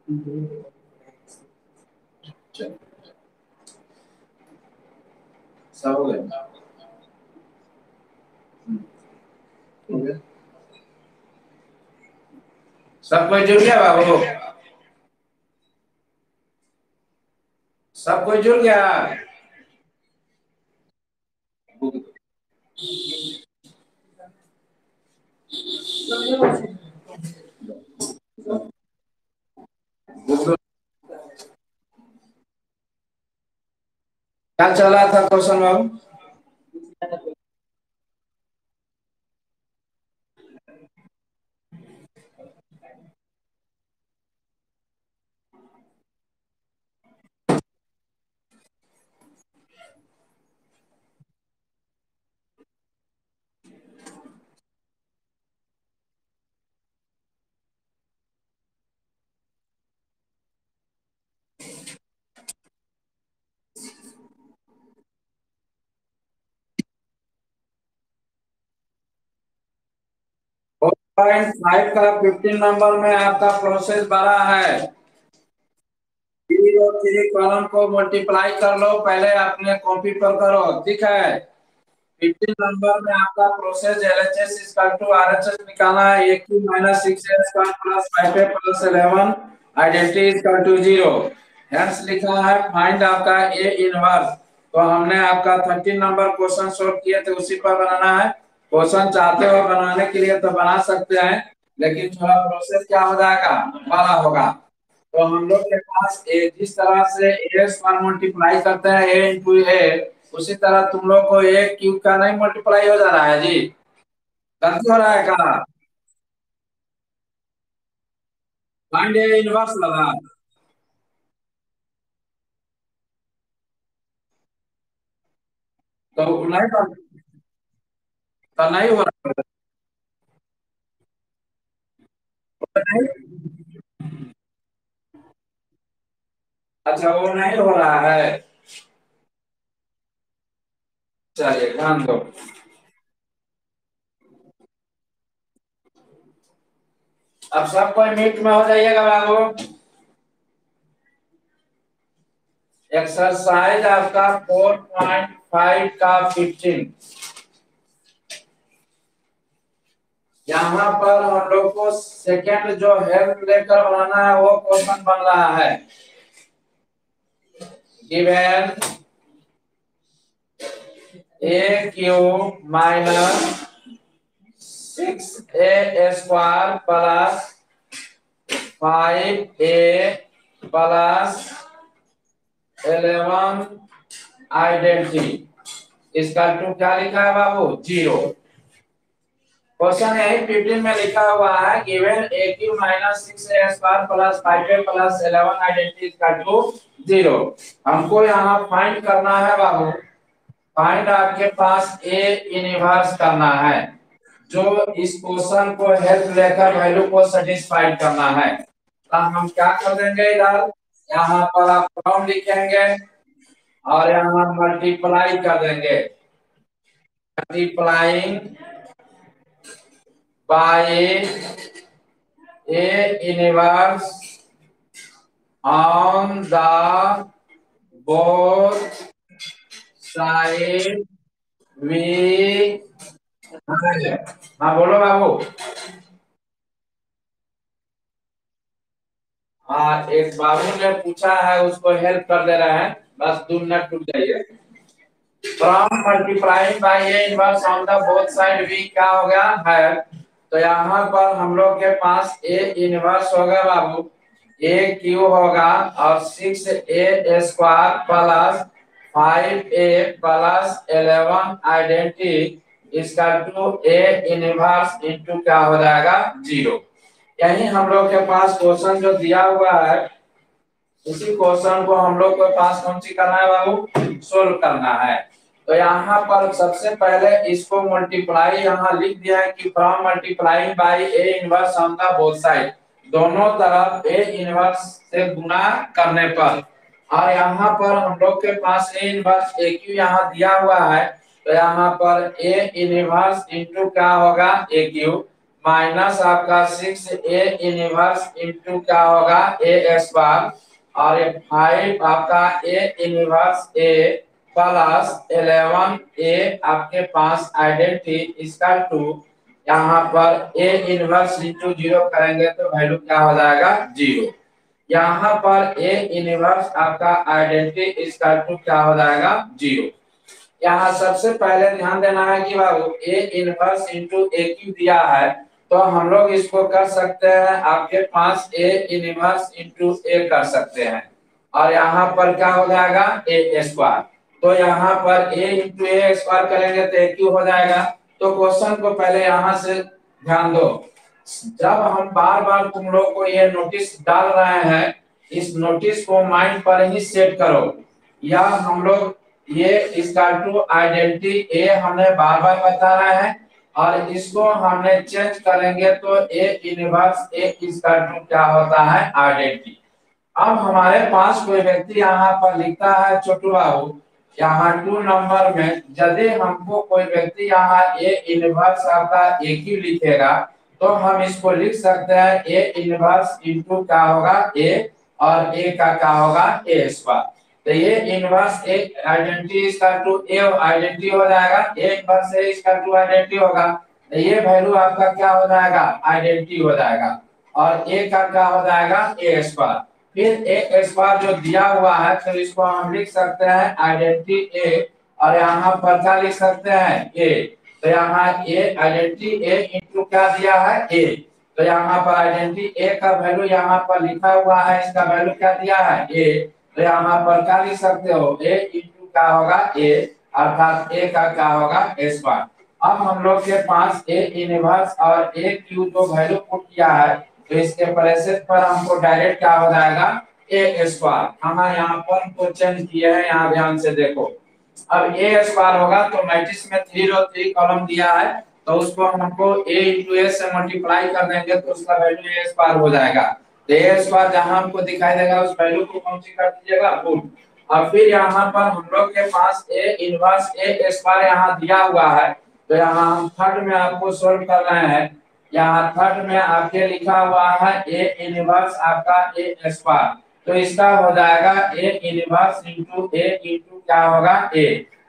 सब हो गया। हो गया। सब कोई जुड़ गया बाबू? सब कोई जुड़ गया? क्या चल रहा था क्वेश्चन बाबू? फोर पॉइंट फाइव का 15 नंबर में आपका प्रोसेस बड़ा है। और 3 कॉलम को मल्टीप्लाई कर लो, पहले अपने कॉपी पर करो, ठीक है। 15 नंबर में आपका process LHS equal to RHS निकालना है। A cube minus 6 a square plus 5 a plus 11 identity equal to 0। Hence लिखा है फाइंड आपका ए इनवर्स। तो हमने आपका 13 नंबर क्वेश्चन सॉल्व किए थे, उसी पर बनाना है। क्वेश्चन चाहते हो बनाने के लिए तो बना सकते हैं, लेकिन थोड़ा प्रोसेस क्या हो जाएगा, बड़ा होगा। तो हम लोग के पास ए जिस तरह से ए स्क्वायर मल्टीप्लाई करते हैं ए इंटू ए, उसी तरह तुम लोग को ए क्यूब का नहीं मल्टीप्लाई हो जा रहा है जी? गलती हो रहा है क्या? फाइंड ए इनवर्स लगा तो नहीं तो नहीं हो रहा है। तो नहीं, अच्छा वो नहीं हो रहा है। चलिए ध्यान दो। अब सब कोई मीट में हो जाइएगा बाबू। एक्सरसाइज आपका 4.5 का 15। यहाँ पर हम लोग को सेकेंड जो हेल्प लेकर बनाना है वो क्वेश्चन बन रहा है। Given a cube minus 6a square plus 5a plus 11 identity इसका टू क्या लिखा है बाबू? 0। क्वेश्चन यही 15 में लिखा हुआ है given a cube minus 6a square plus 5a plus 11 identity का टू 0। हमको यहाँ फाइंड करना है बाबू। फाइंड आपके पास ए इनवर्स करना है, जो इस क्वेश्चन को हेल्प लेकर वैल्यू को सेटिस्फाई करना है। तो हम क्या कर देंगे इधर, यहाँ पर आप फ्रॉम लिखेंगे और यहाँ मल्टीप्लाई कर देंगे। Multiplying by A inverse on the both side we. हाँ बोलो बाबू। हाँ एक बाबू ने पूछा है, उसको हेल्प कर दे रहे हैं, बस 2 मिनट रुक जाइए। From multiplying by A inverse on the both side we क्या हो गया है। तो यहाँ पर हम लोग के पास ए इनवर्स होगा बाबू, ए क्यू होगा और 6a square plus 5a plus 11 identity इसका टू ए इनवर्स इंटू क्या हो जाएगा 0। यही हम लोग के पास क्वेश्चन जो दिया हुआ है, इसी क्वेश्चन को हम लोग के पास कौन सी करना है बाबू, सोल्व करना है। तो यहाँ पर सबसे पहले इसको मल्टीप्लाई यहाँ लिख दिया है कि from multiplying by A inverse on the both side, दोनों तरफ ए इनवर्स से गुणा करने पर। और यहाँ पर हम लोग के पास ए इनवर्स ए क्यू यहाँ दिया हुआ है, तो यहाँ पर ए इनवर्स इंटू क्या होगा ए क्यू माइनस आपका 6a इनवर्स इंटू क्या होगा a स्क्वायर, और ये 5 आपका a inverse a plus 11a आपके पास आइडेंटिटी इसका 2, यहाँ पर a इनवर्स इंटू 0 करेंगे तो वैल्यू क्या हो जाएगा 0। यहाँ पर a इनवर्स आपका आइडेंटिटी इसका 2 क्या हो जाएगा 0। यहाँ सबसे पहले ध्यान देना है कि बाबू a inverse into a Q दिया है, तो हम लोग इसको कर सकते हैं आपके पास a इनवर्स इंटू a कर सकते हैं, और यहाँ पर क्या हो जाएगा a स्क्वायर। तो यहाँ पर a इंटू a स्क्वायर करेंगे तो a क्यू हो जाएगा। तो क्वेश्चन को पहले यहाँ से ध्यान दो, जब हम बार बार तुम लोग को ये नोटिस डाल रहे हैं, इस नोटिस को माइंड पर ही सेट करो, या हम लोग ये इसका टू आइडेंटिटी ए हमने बार बार बता रहे हैं, और इसको हमने चेंज करेंगे तो ए इनवर्स ए इसका टू क्या होता है आइडेंटिटी। अब हमारे पास कोई व्यक्ति यहाँ पर लिखता है छोटू बाबू, यहाँ 2 नंबर में यदि हमको कोई व्यक्ति यहाँ ए इनवर्स आपका ए क्यू लिखेगा, तो हम इसको लिख सकते हैं ए इनवर्स इंटू क्या होगा ए, और ए का क्या होगा ए स्क्वायर। तो ये इनवर्स ए आइडेंटिटी इसका टू ए आइडेंटिटी हो जाएगा, ए इनवर्स ए इसका टू आइडेंटिटी होगा, तो ये वैल्यू आपका क्या हो जाएगा आइडेंटिटी हो जाएगा, और ए का क्या हो जाएगा ए स्क्वायर। फिर ए स्क्वायर जो दिया हुआ है तो इसको हम लिख सकते हैं आइडेंटिटी ए, और यहाँ पर क्या लिख सकते हैं ए, तो यहाँ ए आइडेंटिटी ए इंटू क्या दिया है ए, तो यहाँ पर आइडेंटिटी ए का वैल्यू यहाँ पर लिखा हुआ है, इसका वैल्यू क्या दिया है ए, तो यहाँ पर क्या लिख सकते हो ए इंटू क्या होगा ए, अर्थात ए का क्या होगा ए स्क्वायर। अब हम लोग के पास ए इनवर्स और ए क्यू जो वैल्यू पुट किया है, तो इसके प्लेसेस पर हमको डायरेक्ट क्या हो जाएगा ए स्क्वायर। हम यहाँ पर को चेंज किए हैं, यहाँ ध्यान से देखो, अब ए स्क्वायर होगा तो मैट्रिक्स में 3 रो 3 कॉलम दिया है, तो उसको हमको ए इंटू ए से मल्टीप्लाई कर देंगे तो उसका वैल्यू ए स्क्वायर हो जाएगा। तो ए स्क्वायर जहां हमको दिखाई देगा उस वैल्यू को कौन सी कर दीजिएगा पुट। और फिर यहाँ पर हम लोग के पास ए इनवर्स ए स्क्वायर यहाँ दिया हुआ है, तो यहाँ हम थर्ड में आपको सोल्व कर रहे हैं, यहाँ थर्ड में आपके लिखा हुआ है ए इनवर्स आपका ए स्क्वायर, तो इसका हो जाएगा ए इनवर्स इंटू ए इंटू क्या होगा ए।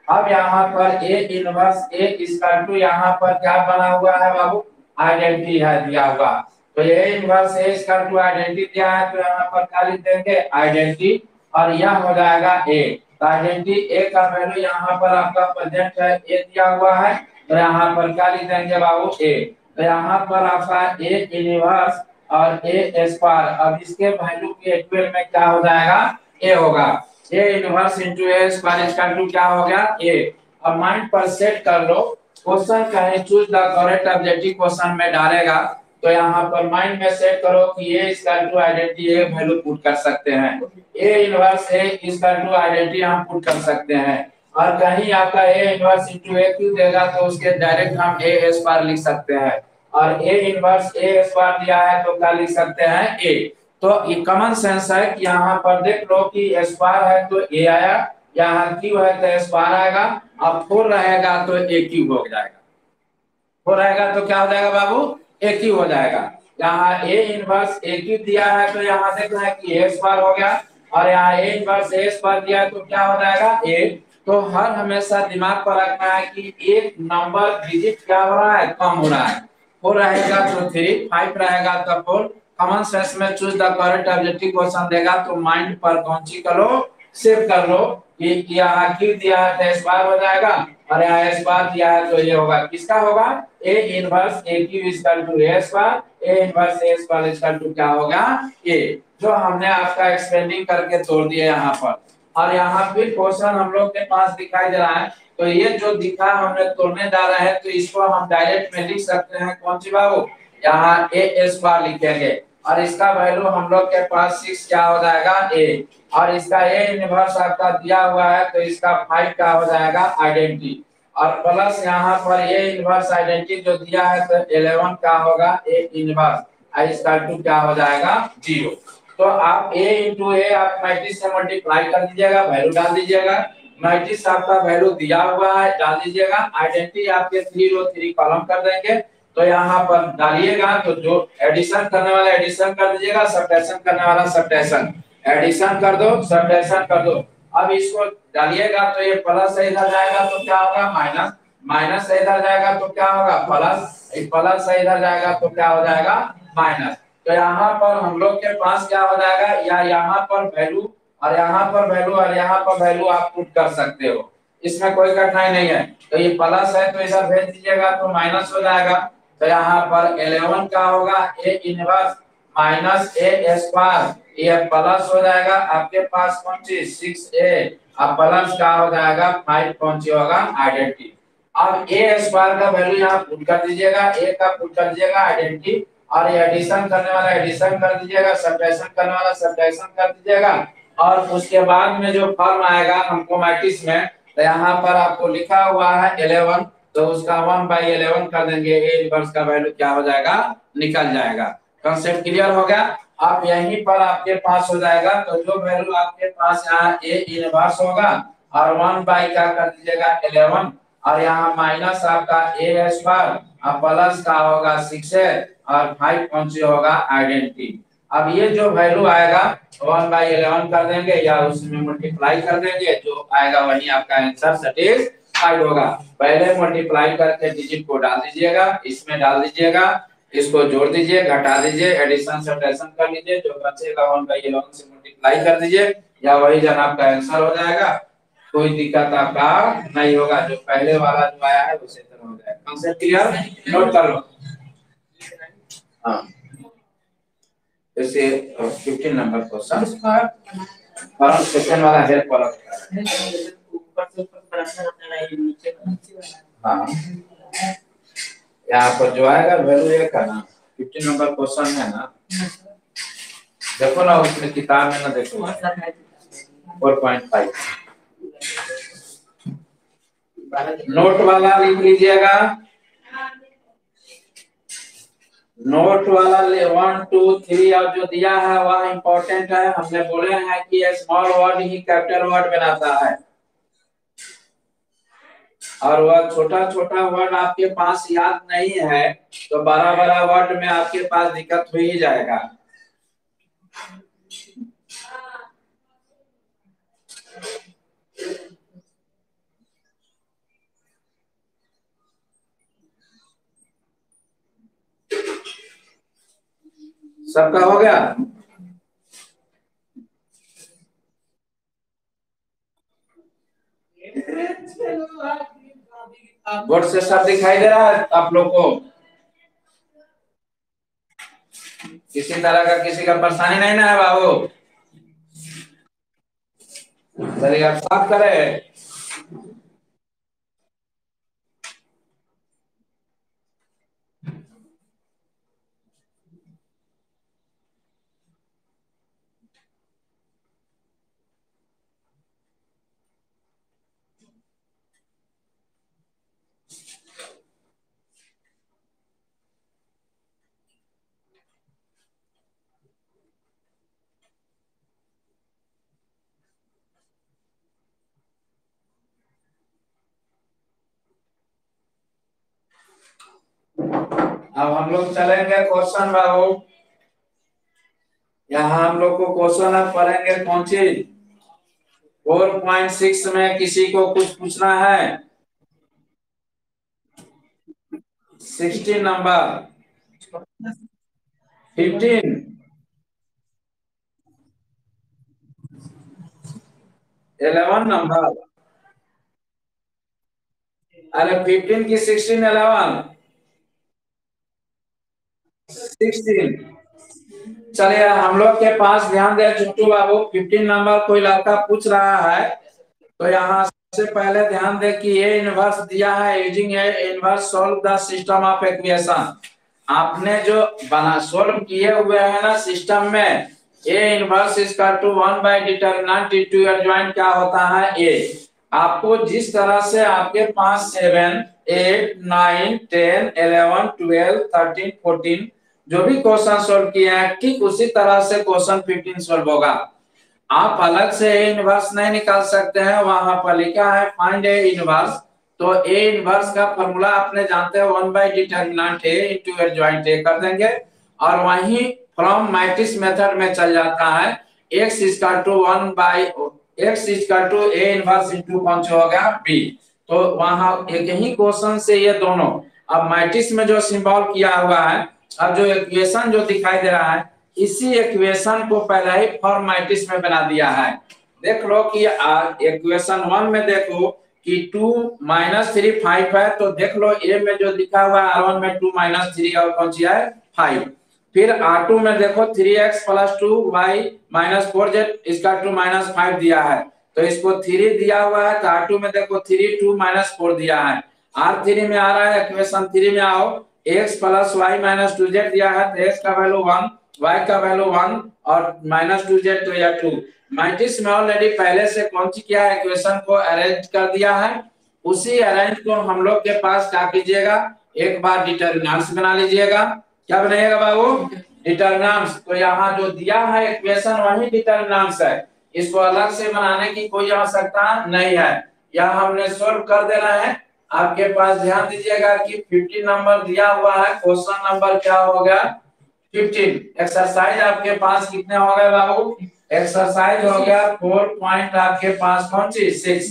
अब यहाँ पर ए इनवर्स ए इसका टू यहाँ पर क्या बना हुआ है बाबू आइडेंटिटी है दिया हुआ, तो ए इनवर्स ए इसका टू आइडेंटिटी दिया है, तो यहाँ पर क्या लिख देंगे आइडेंटिटी, और यह हो जाएगा ए। तो आइडेंटिटी ए का वैल्यू यहाँ पर आपका प्रेजेंट है ए दिया हुआ है, तो यहाँ पर क्या लिख देंगे बाबू ए। तो यहाँ पर आपका ए इनवर्स और ए स्क्वायर, अब इसके वैल्यू के इक्वल में क्या हो जाएगा ए होगा, A inverse into A square इसका टू क्या हो गया ए। अब माइंड पर सेट कर लो, क्वेश्चन कहे choose the correct objective question में डालेगा, तो यहाँ पर माइंड में सेट करो कि ए इसका to identity A value put कर सकते हैं, ए इनवर्स ए इसका टू आइडेंटिटी हम पुट कर सकते हैं, और कहीं आपका A inverse into A Q देगा तो उसके डायरेक्ट हम ए स्क्वायर लिख सकते हैं, और ए इनवर्स ए स्क्वायर दिया है तो क्या लिख सकते हैं ए। तो ये कॉमन सेंस है कि यहाँ पर देख लो कि स्क्वायर है तो ए आया, यहाँ क्यू है तो स्क्वायर आएगा, अब 4 रहेगा तो ए क्यू हो जाएगा, 4 रहेगा तो क्या हो जाएगा बाबू ए क्यू हो जाएगा। यहाँ ए इनवर्स ए क्यू दिया है तो यहाँ देखना है कि ए स्क्वायर हो गया, और यहाँ ए इनवर्स ए स्क्वायर दिया है तो क्या हो जाएगा ए। तो हर हमेशा दिमाग पर रखना है कि एक नंबर डिजिट क्या हो रहा है कम हो रहा है, 4 रहेगा तो 3, 5 रहेगा तो 4। कॉमन सेंस में choose the correct objective question देगा तो माइंड पर कौन सी करो सेव कर लो कि यहाँ क्यू दिया है तो स्क्वायर हो जाएगा, और यहाँ स्क्वायर दिया है तो ये होगा किसका होगा A inverse A Q equal to A square, A inverse A square equal to क्या होगा ए, जो हमने आपका एक्सपेंडिंग करके तोड़ दिया यहाँ पर। और यहाँ फिर क्वेश्चन हम लोग के पास दिखाई दे रहा है, तो ये जो दिखा हमने तोड़ने जा रहे हैं तो इसको हम डायरेक्ट में लिख सकते हैं कौन सी बाबू, यहाँ ए स्क्वायर लिखेंगे, और इसका वैल्यू हम लोग के पास 6 क्या हो जाएगा ए, और इसका ए इनवर्स आपका दिया हुआ है तो इसका 5 क्या हो जाएगा आइडेंटिटी, और प्लस यहाँ पर ए इनवर्स आइडेंटिटी जो दिया है तो 11 क्या होगा ए इनवर्स, इसका टू क्या हो जाएगा 0। तो आप a इंटू ए आप मैट्रिक्स से मल्टीप्लाई कर दीजिएगा, वैल्यू डाल दीजिएगा, मैट्रिक्स आपका वैल्यू दिया हुआ है डाल दीजिएगा, आइडेंटिटी आपके 3 रो 3 कॉलम कर देंगे, तो यहाँ पर डालिएगा, तो जो एडिशन करने वाला एडिशन कर दीजिएगा, सब्ट्रैक्शन करने वाला सब्ट्रैक्शन, एडिशन कर दो, सब्ट्रैक्शन कर दो। अब इसको डालिएगा तो ये प्लस से इधर जाएगा तो क्या होगा माइनस, माइनस से इधर जाएगा तो क्या होगा प्लस, प्लस से इधर जाएगा तो क्या हो जाएगा माइनस। तो यहाँ पर हम लोग के पास क्या हो जाएगा, या यहाँ पर वैल्यू और यहाँ पर वैल्यू और यहाँ पर वैल्यू आप पुट कर सकते हो, इसमें कोई कठिनाई नहीं है। तो ये प्लस है तो इधर भेज दीजिएगा तो माइनस हो जाएगा। तो यहाँ पर 11 का होगा A inverse minus A square, ये प्लस हो जाएगा आपके पास कौन चीज 6a, अब प्लस का हो जाएगा 5 कौन सी होगा आइडेंटिटी। अब ए स्क्वायर का वैल्यू यहाँ पुट कर दीजिएगा, ए का पुट कर दीजिएगा आइडेंटिटी, और ये एडिशन करने वाला एडिशन कर दीजिएगा, सब्ट्रैक्शन करने वाला सब्ट्रैक्शन कर दीजिएगा। और उसके बाद में जो फॉर्म आएगा हमको मैट्रिक्स में, तो यहाँ पर आपको लिखा हुआ है 11, तो उसका 1/11 कर देंगे, ए इनवर्स का वैल्यू क्या हो जाएगा निकल जाएगा। कॉन्सेप्ट क्लियर हो गया। आप यहीं पर आपके पास हो जाएगा, तो जो वैल्यू आपके पास यहाँ ए इनवर्स होगा और 1 बाई क्या कर दीजिएगा 11, और यहाँ माइनस आपका ए स्क्वायर और प्लस का होगा 6a और 5 कौन सी होगा आइडेंटिटी। अब ये जो वैल्यू आएगा 1/11 कर देंगे या उसमें मल्टीप्लाई कर देंगे, जो आएगा वही आपका आंसर सेटिस्फाइड होगा। पहले मल्टीप्लाई करके डिजिट को डाल दीजिएगा, इसमें डाल दीजिएगा, इसको जोड़ दीजिए, घटा दीजिए, एडिशन सब्ट्रैक्शन कर लीजिए, जो बचेगा 1/11 से मल्टीप्लाई कर दीजिए, या वही जन आपका आंसर हो जाएगा। कोई दिक्कत आपका नहीं होगा, जो पहले वाला जो आया है उसी तरह हो जाएगा। कॉन्सेप्ट क्लियर, नोट कर लो। हाँ जैसे 15 नंबर क्वेश्चन फॉर्म सेकंड वाला हेल्प वाला ऊपर से ऊपर बराबर होता है नीचे। हां यहाँ पर जो आएगा वैल्यू एक है ना, 15 नंबर क्वेश्चन है ना, देखो ना उसमें किताब में ना देखो 4.5 नोट वाला लिख लीजिएगा, नोट वाला 1 2 3 और जो दिया है वह इंपॉर्टेंट है। हमने बोले हैं कि स्मॉल वर्ड ही कैपिटल वर्ड बनाता है, और वह छोटा छोटा वर्ड आपके पास याद नहीं है तो बड़ा बड़ा वर्ड में आपके पास दिक्कत हो ही जाएगा। सबका हो गया? बोर्ड से सब दिखाई दे रहा है आप लोग को? किसी तरह का किसी का परेशानी नहीं ना है बाबू? चलिए आप साफ करें। अब हम लोग चलेंगे क्वेश्चन बाबू, यहाँ हम लोग को क्वेश्चन अब पढ़ेंगे कौन सी 4.6 में किसी को कुछ पूछना है 16 नंबर 15 11 नंबर, अरे 15 की 16 11 16। चलिए हम लोग के पास ध्यान दे छोटू बाबू, 15 नंबर कोई लड़का पूछ रहा है, तो यहाँ सबसे पहले ध्यान दे कि ये इनवर्स दिया है, using A inverse solve the system of equation. आपने जो बना सॉल्व किए हुए हैं ना सिस्टम में, A inverse is equal to 1 by determinant into adjoint क्या होता है ए। आपको जिस तरह से आपके पास 7 8 9 10 11 12 13 14 जो भी क्वेश्चन सॉल्व किए हैं, ठीक उसी तरह से क्वेश्चन 15 सॉल्व होगा। आप अलग से ए इनवर्स नहीं निकाल सकते हैं, वहां पर लिखा है फाइंड ए इनवर्स तो ए इनवर्स का फॉर्मूला आपने जानते हो 1 by determinant A into adjoint A कर देंगे और वहीं फ्रॉम मैट्रिक्स मेथड में चल जाता है x equal to 1 by x equal to A inverse into कौन सा हो गया b। तो वहां एक ही क्वेश्चन से ये दोनों अब मैट्रिक्स में जो सिंबल किया हुआ है, अब जो इक्वेशन जो दिखाई दे रहा है इसी इक्वेशन को पहले ही फॉर्म मैट्रिक्स में बना दिया है। देख लो कि इक्वेशन 1 में देखो कि 2 माइनस 3 5 है, तो देख लो ए में जो लिखा हुआ है R1 में 2 माइनस 3 और कौन सी है 5। फिर R2 में देखो 3x plus 2y minus 4z इसका 2 माइनस 5 दिया है, तो इसको 3 दिया हुआ है, तो R2 में देखो 3 2 माइनस 4 दिया है। R3 में आ रहा है इक्वेशन 3 में आओ x plus y minus 2z दिया है, तो x का वैल्यू 1 y का वैल्यू 1 और माइनस 2z तो यह 2। मैट्रिक्स में ऑलरेडी पहले से कौन सी किया है इक्वेशन को अरेंज कर दिया है, उसी अरेंज को हम लोग के पास क्या कीजिएगा एक बार डिटर्मिनेंट्स बना लीजिएगा। क्या बनाइएगा बाबू डिटर्मिनेंट्स। तो यहाँ जो दिया है इक्वेशन वही डिटर्मिनेंट्स है, इसको अलग से बनाने की कोई आवश्यकता नहीं है, यह हमने सोल्व कर देना है। आपके पास ध्यान दीजिएगा कि 50 नंबर दिया हुआ है, क्वेश्चन नंबर क्या हो गया 15। एक्सरसाइज आपके पास कितने हो गए बाबू, एक्सरसाइज हो गया 4 पॉइंट आपके पास कौन सी 6।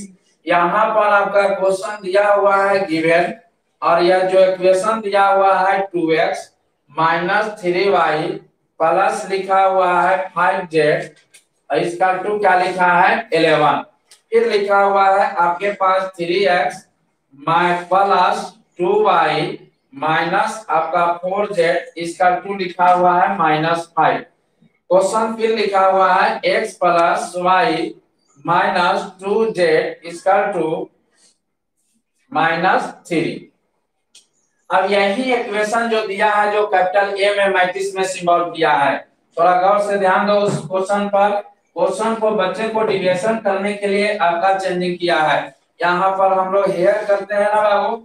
यहाँ पर आपका क्वेश्चन दिया हुआ है गिवन और यह जो इक्वेशन दिया हुआ है 2x माइनस 3y प्लस लिखा हुआ है 5z और इसका 2 क्या लिखा है 11। फिर लिखा हुआ है आपके पास 3x प्लस 2y माइनस आपका 4z इसका 2 लिखा हुआ है माइनस 5। क्वेश्चन फिर लिखा हुआ है x plus Y minus 2z इसका 2 माइनस 3। अब यही इक्वेशन जो दिया है जो कैपिटल ए में मैट्रिक्स में सिंबल किया है, थोड़ा गौर से ध्यान दो उस क्वेश्चन पर। क्वेश्चन को बच्चे को डिविएशन करने के लिए आपका चेंजिंग किया है। यहाँ पर हम लोग हेयर करते हैं ना बाबू,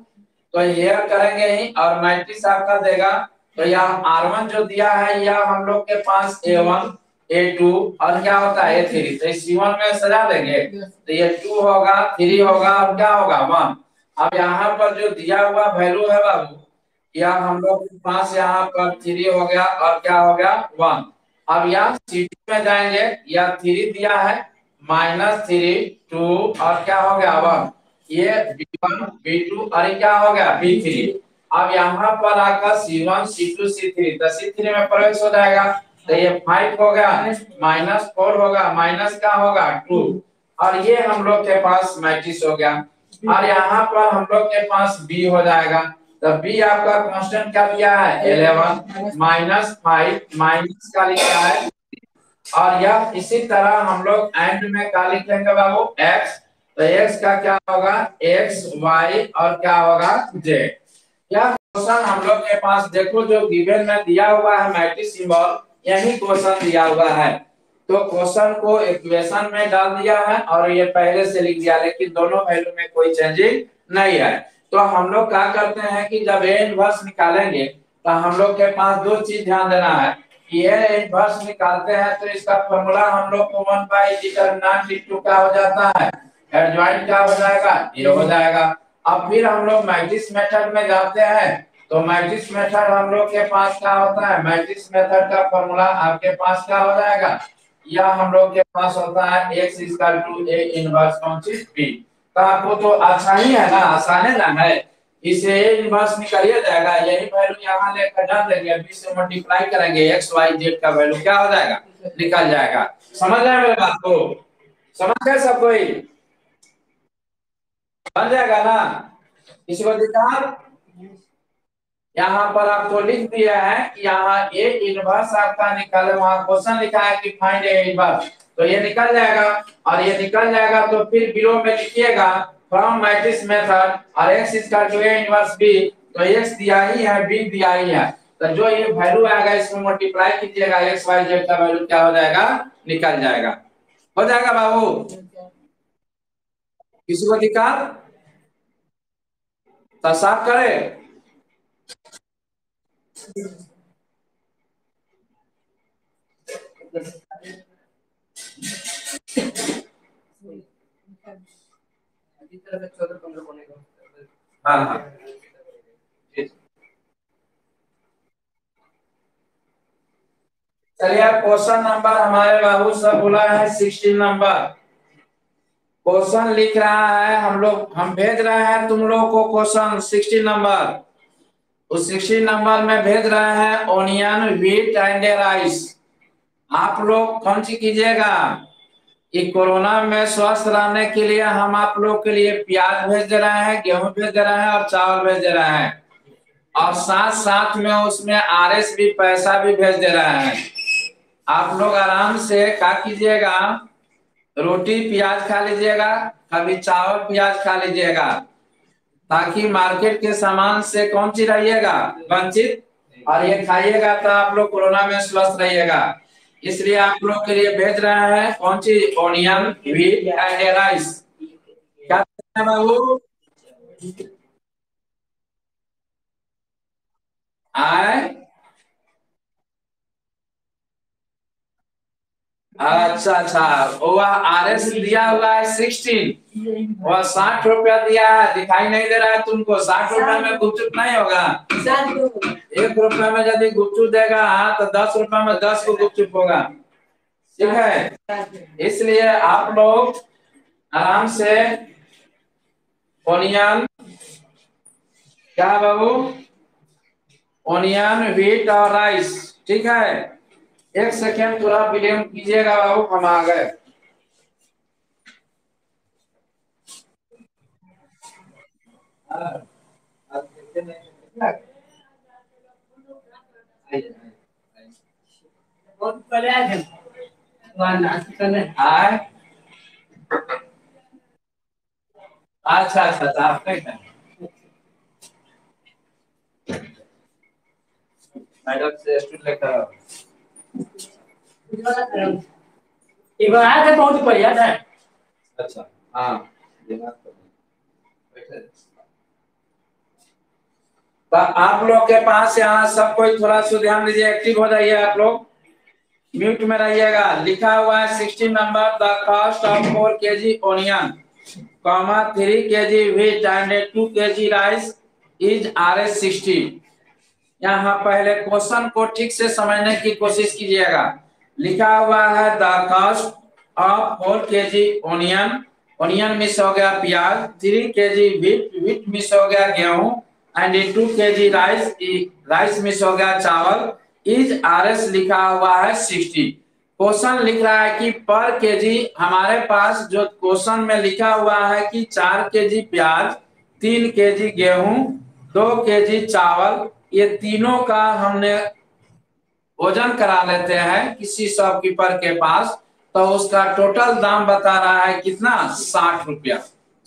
तो हेयर करेंगे ही और मैट्रिक्स आपका देगा। तो यहाँ R1 जो दिया है यह हम लोग के पास A1 A2 और क्या होता है A3, तो इस C1 में सजा देंगे तो ये 2 होगा 3 होगा और क्या होगा 1। अब यहाँ पर जो दिया हुआ वैल्यू है बाबू यह हम लोग के पास यहाँ पर 3 हो गया और क्या हो गया 1। अब यहाँ C2 में जाएंगे, यह 3 दिया है माइनस 3 2 और क्या हो गया 1, ये B1 B2 और ये क्या हो गया B3। अब यहाँ पर आकर C1 C2 C3 तो C3 में प्रवेश हो जाएगा, तो ये 5 हो गया माइनस 4 होगा माइनस क्या होगा 2 और ये हम लोग के पास मैट्रिक्स हो गया। और यहाँ पर हम लोग के पास B हो जाएगा, तो B आपका कांस्टेंट क्या दिया है 11 माइनस 5 माइनस का लिखा है और यह इसी तरह हम लोग एंड में क्या लिख लेंगे बाबू x, तो x का क्या होगा x y और क्या होगा z। यह क्वेश्चन हम लोग के पास देखो जो गिवन में दिया हुआ है मैट्रिक्स सिंबल यही क्वेश्चन दिया हुआ है, तो क्वेश्चन को इक्वेशन में डाल दिया है और ये पहले से लिख दिया, लेकिन दोनों वैल्यू में कोई चेंजिंग नहीं है। तो हम लोग क्या करते हैं कि जब ए इनवर्स निकालेंगे तो हम लोग के पास दो चीज ध्यान देना है कि ए इनवर्स निकालते हैं तो इसका फॉर्मूला हम लोग को 1 बाई डिटर्मिनेंट इंटू क्या हो जाता है एडजॉइंट क्या हो जाएगा ये हो जाएगा। अब फिर हम लोग मैट्रिक्स मेथड में जाते हैं, तो मैट्रिक्स मेथड हम लोग के पास क्या होता है मैट्रिक्स मेथड का फॉर्मूला आपके पास क्या हो जाएगा, या हम लोग के पास होता है x equal to a inverse कौन सी b। तो आपको तो अच्छा ही है ना, आसान है ना है, इसे a इनवर्स निकालिए जाएगा, यही वैल्यू यहाँ लेकर डाल देंगे b से मल्टीप्लाई करेंगे x y z का वैल्यू क्या हो जाएगा निकल जाएगा। समझ आए मेरे बात को, समझ गए सब कोई, बन जाएगा ना। किसी को दिक्कत, यहाँ पर आपको लिख दिया है कि यहाँ ए इनवर्स आपका निकल, वहां क्वेश्चन लिखा है कि फाइंड ए इनवर्स, तो ये निकल जाएगा और ये निकल जाएगा तो फिर बिलो में लिखिएगा फ्रॉम मैट्रिक्स मेथड और x equal to A inverse b, तो x दिया ही है b दिया ही है, तो जो ये वैल्यू आएगा इसको मल्टीप्लाई कीजिएगा x y z का वैल्यू क्या हो जाएगा निकल जाएगा। हो जाएगा बाबू, किसी को दिक्कत तो साफ करे। हाँ हाँ। चलिए क्वेश्चन नंबर हमारे बाबू सब बोला है 16 नंबर। क्वेश्चन लिख रहा है हम भेज रहे हैं तुम लोग को क्वेश्चन 16 नंबर। उस 16 नंबर में भेज रहे हैं ओनियन व्हीट एंड राइस। आप लोग कौन सी कीजिएगा कि कोरोना में स्वस्थ रहने के लिए हम आप लोग के लिए प्याज भेज दे रहे हैं, गेहूं भेज दे रहे हैं और चावल भेज दे रहे हैं, और साथ साथ में उसमें आरएस भी पैसा भी भेज दे रहे हैं। आप लोग आराम से क्या कीजिएगा, रोटी प्याज खा लीजिएगा, कभी चावल प्याज खा लीजिएगा, ताकि मार्केट के सामान से कौन सी रहिएगा वंचित, और ये खाइएगा तो आप लोग कोरोना में स्वस्थ रहिएगा। इसलिए आप लोग के लिए भेज रहे हैं कौन सी ओनियन व्हीट एंड राइस। क्या है बाबू? आए? अच्छा अच्छा, वह आरएस दिया हुआ है 16, वह 60 रुपया दिया है, दिखाई नहीं दे रहा है तुमको? 60 रुपया में गुपचुप नहीं होगा। 1 रुपया में यदि गुपचुप देगा तो 10 रुपया में 10 को गुपचुप होगा। ठीक है, इसलिए आप लोग आराम से ओनियन, क्या बाबू, ओनियन व्हीट और राइस, ठीक है। एक सेकेंड थोड़ा विलम्ब कीजिएगा बाबू, हम आ गए। आए? अच्छा अच्छा अच्छा, आप नहीं खाए? मैडम से स्टूल लेकर आओ। एक बार आया था बहुत बढ़िया था। अच्छा हाँ, ये बात तो है। बैठे। तो आप लोग के पास यहाँ सब कोई थोड़ा सा ध्यान दीजिए, एक्टिव हो जाइए आप लोग, म्यूट में रहिएगा। लिखा हुआ है 16 number, the cost of 4 kg onion, 3 kg wheat and 2 kg rice is Rs 60। यहाँ पहले क्वेश्चन को ठीक से समझने की कोशिश कीजिएगा। लिखा हुआ है the cost of 4 kg onion, onion miss हो गया प्याज, 3 kg व्हीट, व्हीट मिस हो गया गेहूं, and 2 kg rice, rice miss हो गया चावल, इज आरएस लिखा हुआ है 60। क्वेश्चन लिख रहा है कि पर केजी, हमारे पास जो क्वेश्चन में लिखा हुआ है कि 4 kg प्याज, 3 kg गेहूं, 2 kg चावल, ये तीनों का हमने वजन करा लेते हैं किसी शॉपकीपर के पास, तो उसका टोटल दाम बता रहा है कितना, 60 रुपया।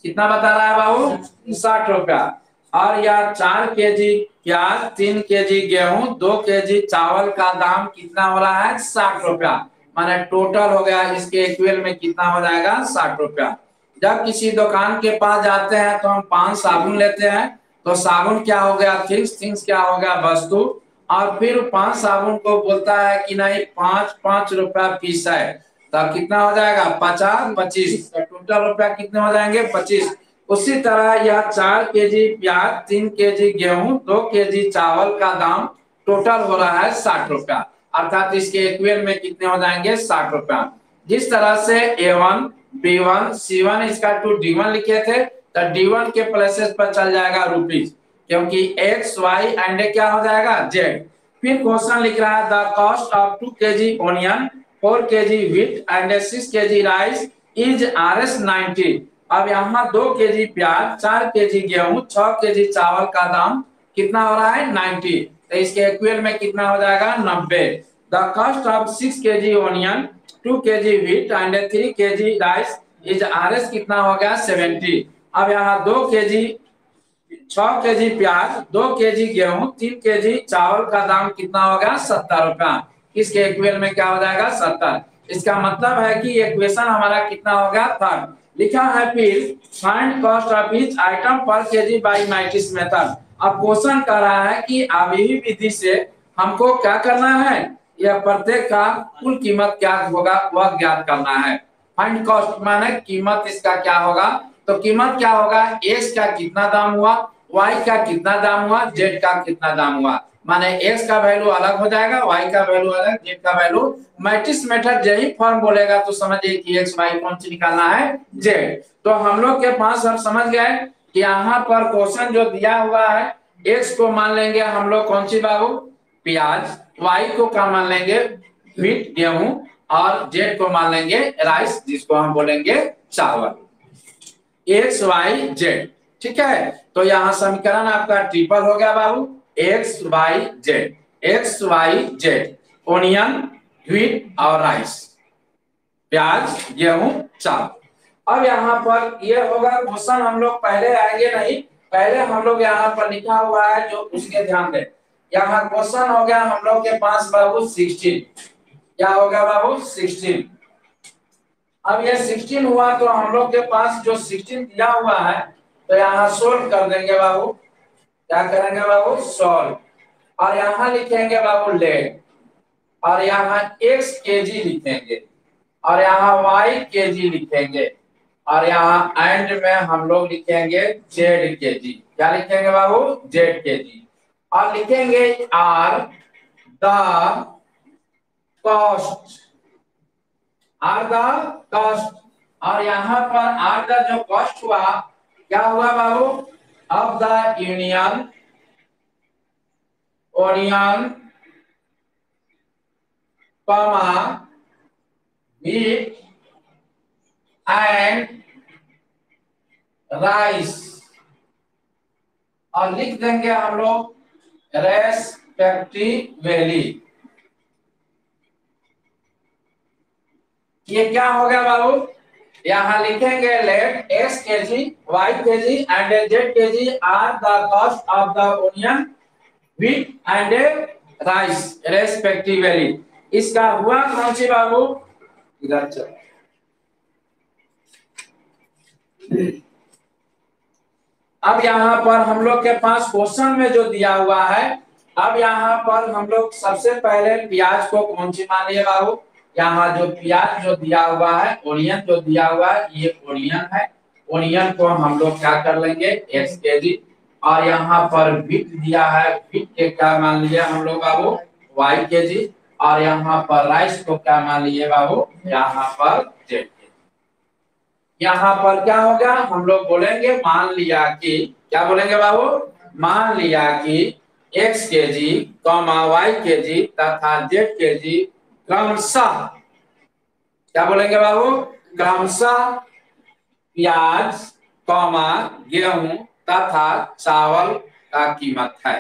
कितना बता रहा है बाबू? 60 रुपया। और यह 4 kg प्याज, 3 kg गेहूं, 2 kg चावल का दाम कितना हो रहा है, 60 रुपया। माने टोटल हो गया, इसके इक्वल में कितना हो जाएगा, 60 रुपया। जब किसी दुकान के पास जाते हैं तो हम 5 साबुन लेते हैं, तो साबुन क्या हो गया, थिंग्स, थिंग्स क्या हो गया, वस्तु, और फिर 5 साबुन को बोलता है कि नहीं 5-5 रुपया पीस है, तो कितना हो जाएगा, 50-25, तो टोटल रुपया कितने हो जाएंगे, 25। उसी तरह यह 4 kg प्याज, 3 kg गेहूं, 2 kg चावल का दाम टोटल हो रहा है 60 रुपया, अर्थात इसके इक्वल में कितने हो जाएंगे, 60 रुपया। जिस तरह से A1, B1, C1 इसका टू D1 लिखे थे, तो D1 के प्लेसेस पर चल जाएगा रुपीज, क्योंकि X, Y एंड क्या हो जाएगा, Z। फिर क्वेश्चन लिख रहा है the cost of 2 kg onion, 4 kg wheat and 6 kg rice is Rs 90। अब यहाँ 2 kg प्याज, 4 kg गेहूं, 6 kg चावल का दाम कितना हो रहा है, 90, तो इसके इक्वल में कितना हो जाएगा, 90। The cost of 6 kg onion, 2 kg wheat and 3 kg rice is Rs कितना हो गया, 70। अब यहाँ 2 kg, 6 kg प्याज, 2 kg गेहूं, 3 kg चावल का दाम कितना होगा, 70 रुपया। इसके इक्वल में क्या हो जाएगा, 70। इसका मतलब है कि इक्वेशन हमारा कितना हो गया, थर्ड। लिखा है फिर find cost of each item पर केजी बाय मैट्रिक्स मेथड। अब क्वेश्चन कर रहा है कि अभी विधि से हमको क्या करना है, यह प्रत्येक का कुल कीमत क्या होगा वह ज्ञात करना है। फाइंड कॉस्ट माने कीमत इसका क्या होगा, तो कीमत क्या होगा, एक्स का कितना दाम हुआ, वाई का कितना दाम हुआ, जेड का कितना दाम हुआ, माने एक्स का वैल्यू अलग हो जाएगा, वाई का वैल्यू अलग, जेड का वैल्यू। मैट्रिक्स मेथड यही फॉर्म बोलेगा तो समझिए कि एक्स वाई कौन सी निकालना है, जेड। तो हम लोग के पास अब समझ गए कि यहाँ पर क्वेश्चन जो दिया हुआ है, एक्स को मान लेंगे हम लोग कौन सी बाबू, प्याज, वाई को क्या मान लेंगे, व्हीट गेहूं, और जेड को मान लेंगे राइस, जिसको हम बोलेंगे चावल, एक्स वाई जेड। ठीक है, तो यहाँ समीकरण आपका ट्रिपल हो गया बाबू, X Y Z, X Y Z, onion, wheat और राइस, प्याज गेहूं चावल। अब यहाँ पर ये होगा क्वेश्चन, हम लोग पहले आएंगे नहीं, पहले हम लोग यहाँ पर लिखा हुआ है जो उसके ध्यान दें। यहाँ क्वेश्चन हो गया हम लोग के पास बाबू 16, क्या होगा बाबू 16। अब ये 16 हुआ तो हम लोग के पास जो 16 दिया हुआ है, तो यहाँ सोल्व कर देंगे बाबू, क्या करेंगे बाबू, सोल्व, और यहाँ लिखेंगे बाबू लेट, और यहाँ x केजी लिखेंगे, और यहाँ y केजी लिखेंगे, और यहाँ एंड में हम लोग लिखेंगे z केजी, क्या लिखेंगे बाबू, z केजी, और लिखेंगे r the cost, are the cost, और यहाँ पर आर द जो कॉस्ट हुआ, क्या हुआ बाबू, of the union onion comma wheat and rice, और लिख देंगे हम लोग रेस्पेक्टिवली। ये क्या हो गया बाबू, यहाँ लिखेंगे let X kg, Y kg and Z kg are the cost of the onion, wheat and rice respectively. इसका हुआ कौन सी बाबू, इधर चल, अब यहाँ पर हम लोग के पास क्वेश्चन में जो दिया हुआ है, अब यहाँ पर हम लोग सबसे पहले प्याज को कौन सी मान लिए बाबू, यहाँ जो प्याज जो दिया हुआ है, ओनियन जो दिया हुआ है, ये ओनियन है, ओनियन को हम लोग क्या कर लेंगे एक्स केजी, और यहाँ पर व्हीट दिया है, व्हीट के क्या मान लिए हम लोग बाबू, वाई केजी, और यहाँ पर राइस को क्या मान लिए बाबू, यहाँ पर जेड। यहाँ पर क्या होगा, हम लोग बोलेंगे मान लिया कि, क्या बोलेंगे बाबू, मान लिया कि x KG comma y KG तथा z केजी क्रमशः, क्या बोलेंगे बाबू, क्रमशः प्याज कॉमा गेहूं तथा चावल का कीमत है,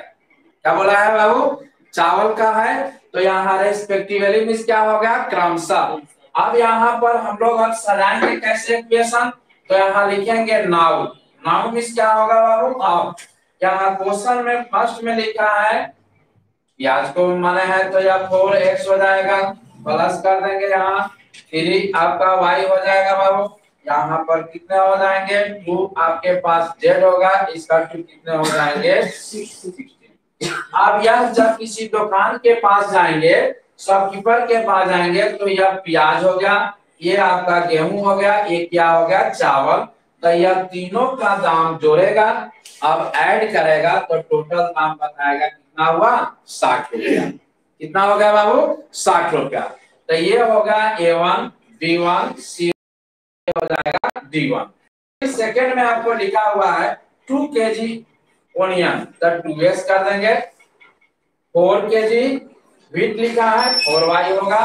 क्या बोला है बाबू, चावल का है, तो यहाँ रेस्पेक्टिवली मींस क्या होगा, क्रमशः। अब यहाँ पर हम लोग अब सजाएंगे कैसे इक्वेशन, तो यहाँ लिखेंगे नाउ, नाउ मींस क्या होगा बाबू, अब यहाँ क्वेश्चन में फर्स्ट में लिखा है प्याज को माने है, तो यह 4x हो जाएगा, प्लस कर देंगे यहाँ 3 आपका y हो जाएगा बाबू, यहाँ पर कितने हो जाएंगे 2, आपके पास z होगा, इसका 2 कितने हो जाएंगे 16। अब यह जब किसी दुकान के पास जाएंगे, शॉपकीपर के पास जाएंगे, तो यह प्याज हो गया, ये आपका गेहूं हो गया, ये क्या हो गया चावल, तो यह तीनों का दाम जोड़ेगा, अब ऐड करेगा तो टोटल दाम बताएगा कितना हुआ 60 रुपया, कितना हो गया बाबू 60 रुपया। तो ये होगा A1 B1 C हो जाएगा D1। सेकंड में आपको लिखा हुआ है 2 केजी ओनियन, तो 2s कर देंगे, 4 केजी व्हीट लिखा है 4y होगा,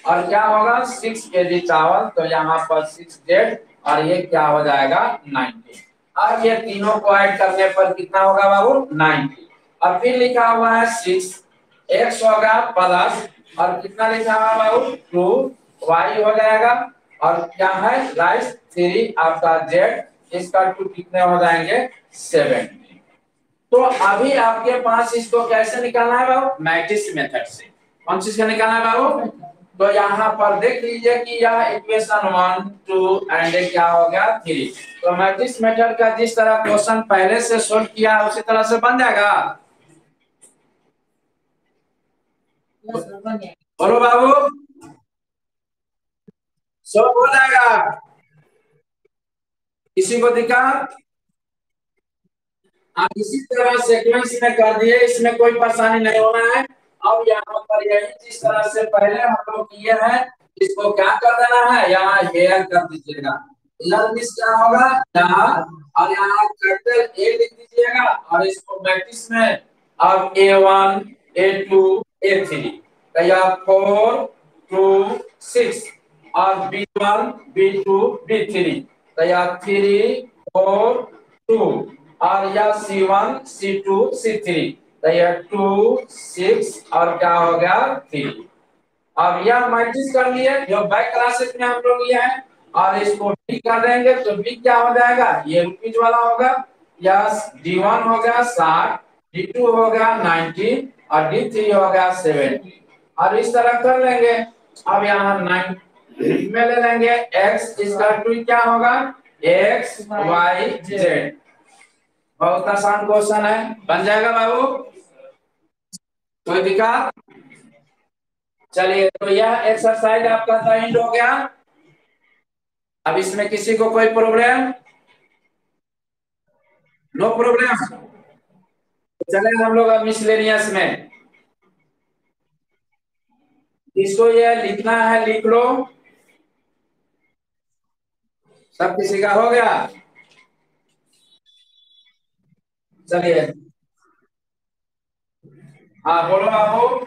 और क्या होगा 6 केजी चावल, तो यहाँ पर 6z, और ये क्या हो जाएगा 90। अब ये तीनों को ऐड करने पर कितना होगा बाबू 90, और फिर लिखा हुआ है 6x होगा प्लस, और कितना लिखा हुआ बाबू 2y हो जाएगा, और क्या है राइस 3 आपका z, इसका 2 कितने हो जाएंगे 70। तो अभी आपके पास इसको कैसे निकालना है बाबू, मैट्रिक्स मेथड से, कौन चीज का निकालना है बाबू, तो यहाँ पर देख लीजिए कि यह इक्वेशन 1 2 एंड क्या हो गया 3, तो मैट्रिक्स मेथड का जिस तरह क्वेश्चन पहले से सोल्व किया उसी तरह से बन जाएगा, बोलो बाबू, सोल्व हो जाएगा, किसी को दिक्कत, आप इसी तरह सीक्वेंस में कर दिए, इसमें कोई परेशानी नहीं होना है। अब यहाँ पर यही जिस तरह से पहले हम लोग किए हैं, इसको क्या कर देना है, यहाँ हेयर कर दीजिएगा। हेयर मिस क्या होगा यहाँ, और यहाँ कैपिटल ए लिख दीजिएगा, और इसको मैट्रिक्स में अब A1 A2 A3 तो यह 4 2 6, और B1 B2 B3 तो यह 3 4 2, और यह C1 C2 C3 तो यह 2 6 और क्या हो गया 3। अब यह मैट्रिक्स कर लिए जो बैक क्लासेस में हम लोग लिए हैं, और इसको बी कर देंगे तो बी क्या हो जाएगा, ये रुपीज वाला होगा। यह D1 हो गया 60, D2 हो गया 90, और D3 हो गया 70, और इस तरह कर लेंगे। अब यहाँ 9 में ले लेंगे x, इसका टू क्या होगा x y z। बहुत आसान क्वेश्चन है, बन जाएगा बाबू, कोई दिक्कत। चलिए तो यह एक्सरसाइज आपका साइंड हो गया। अब इसमें किसी को कोई प्रॉब्लम, नो प्रॉब्लम। चले हम लोग अब मिसलेनियस में, इसको ये लिखना है, लिख लो। सब किसी का हो गया, चलिए। हाँ बोलो बाबू,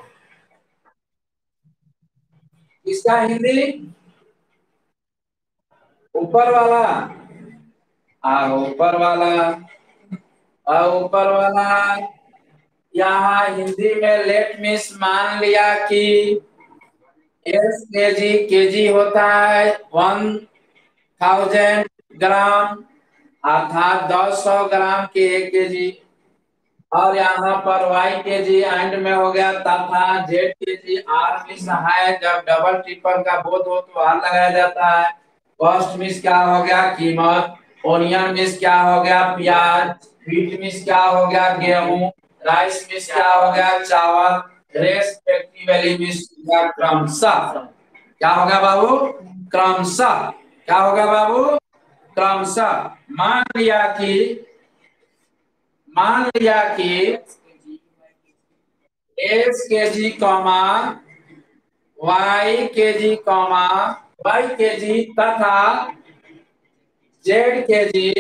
इसका हिंदी ऊपर वाला, ऊपर वाला, ऊपर वाला। यहाँ हिंदी में लेट मिस मान लिया कि एस केजी होता है 1000 ग्राम, अर्थात 200 ग्राम के 1 केजी। और यहाँ पर y केजी एंड में हो गया, तथा z केजी आर मिस है, जब डबल ट्रिपल का बोध हो तो आर लगाया जाता है। कॉस्ट मिस क्या हो गया कीमत, ओनियन मिस क्या हो गया प्याज, व्हीट मिस क्या हो गया गेहूं, राइस मिस क्या हो गया चावल, रेस्पेक्टिवली मिस क्रमशः। क्या होगा बाबू, क्रमशः। क्या होगा बाबू, क्रमशः। मान लिया कि S kg comma Y kg comma Y kg तथा जेड केजी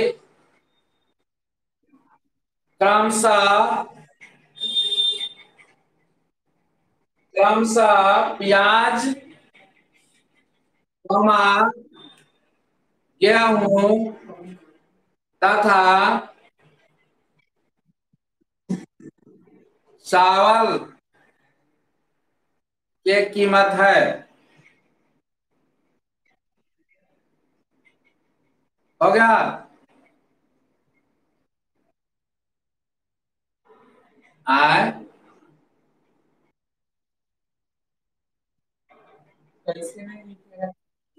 क्रमशः प्याज कॉमा गेहूं तथा चावल की कीमत है। हो गया, आए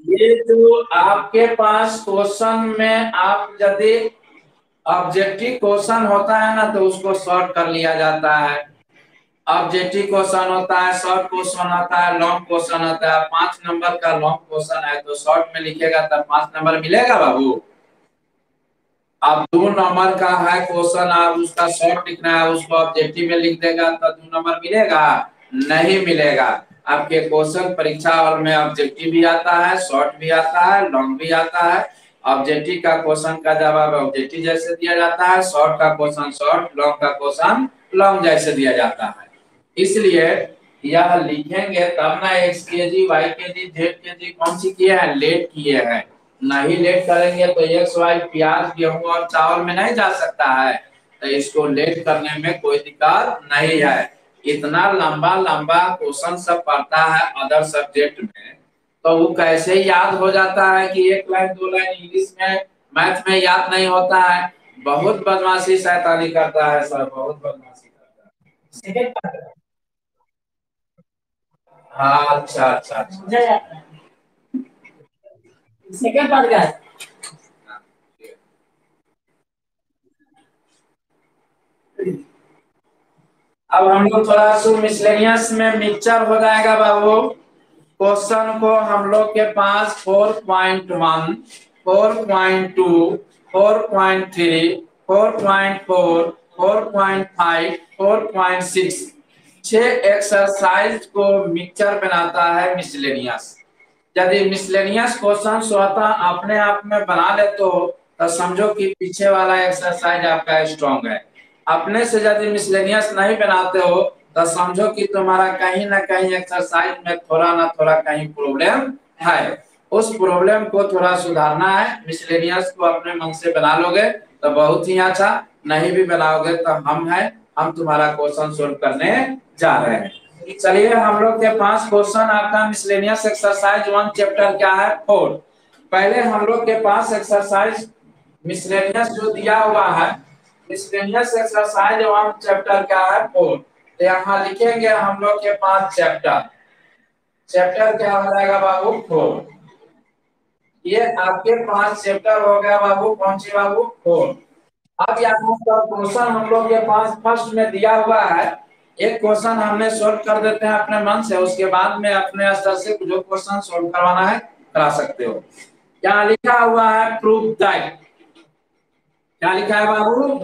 ये जो आपके पास क्वेश्चन में, आप यदि ऑब्जेक्टिव क्वेश्चन होता है ना तो उसको शॉर्ट कर लिया जाता है। ऑब्जेक्टिव क्वेश्चन होता है, शॉर्ट क्वेश्चन होता है, लॉन्ग क्वेश्चन होता है। 5 नंबर का लॉन्ग क्वेश्चन है तो शॉर्ट में लिखेगा तब 5 नंबर मिलेगा बाबू। अब 2 नंबर का है क्वेश्चन, आप उसका शॉर्ट लिखना है, उसको ऑब्जेक्टिव में लिख देगा तो 2 नंबर मिलेगा, नहीं मिलेगा। आपके क्वेश्चन परीक्षा हॉल में ऑब्जेक्टिव भी आता है, शॉर्ट भी आता है, लॉन्ग भी आता है। ऑब्जेक्टिव का क्वेश्चन का जवाब ऑब्जेक्टिव जैसे दिया जाता है, शॉर्ट का क्वेश्चन शॉर्ट, लॉन्ग का क्वेश्चन लॉन्ग जैसे दिया जाता है। इसलिए यह लिखेंगे तब ना X kg Y kg Z kg कौन सी किए हैं, लेट किए हैं। नहीं लेट करेंगे तो एक्स वाई प्याज गेहूं और चावल में नहीं जा सकता है, तो इसको लेट करने में कोई दिक्कत नहीं है। इतना लंबा लंबा क्वेश्चन सब पढ़ता है अदर सब्जेक्ट में, तो वो कैसे याद हो जाता है कि 1 लाइन 2 लाइन इंग्लिश में मैथ में याद नहीं होता है। बहुत बदमाशी शैतानी करता है सर, बहुत बदमाशी करता है। हाँ अच्छा अच्छा अच्छा, सेकंड पार्ट का है। अब हम लोग थोड़ा सा मिसलेनियस में मिक्सचर हो जाएगा बाबू। क्वेश्चन को हम लोग के पास 4.1 4.2 4.3 4.4, 4.5, 4.6 छह एक्सरसाइज को मिक्सचर बनाता है मिसलेनियस। यदि मिसलेनियस क्वेश्चन स्वतः अपने आप में बना ले तो समझो कि पीछे वाला एक्सरसाइज आपका स्ट्रॉन्ग है। अपने से यदि मिसलेनियस नहीं बनाते हो तो समझो कि तुम्हारा कहीं ना कहीं एक्सरसाइज में थोड़ा ना थोड़ा कहीं प्रॉब्लम है। उस प्रॉब्लम को थोड़ा सुधारना है। मिसलेनियस को अपने मन से बना लोगे तो बहुत ही अच्छा, नहीं भी बनाओगे तो हम तुम्हारा क्वेश्चन सोल्व करने जा रहे हैं। चलिए, हम लोग के पास क्वेश्चन आपका मिसलेनियस एक्सरसाइज 1 चैप्टर क्या है 4। पहले हम लोग के पास एक्सरसाइज मिसलेनियस जो दिया हुआ है, मिसलेनियस एक्सरसाइज 1 चैप्टर क्या है 4। तो यहाँ लिखेंगे हम लोग के पास चैप्टर क्या हो जाएगा बाबू 4। ये आपके पास चैप्टर हो गया बाबू, कौन सी बाबू 4। अब यहाँ पर क्वेश्चन हम लोग के पास फर्स्ट में दिया हुआ है। एक क्वेश्चन हमने सोल्व कर देते हैं अपने मन से, उसके बाद में अपने स्तर से जो क्वेश्चन सोल्व करवाना है करा सकते हो। यहाँ लिखा हुआ है प्रूफ दैट। क्या लिखा है बाबू?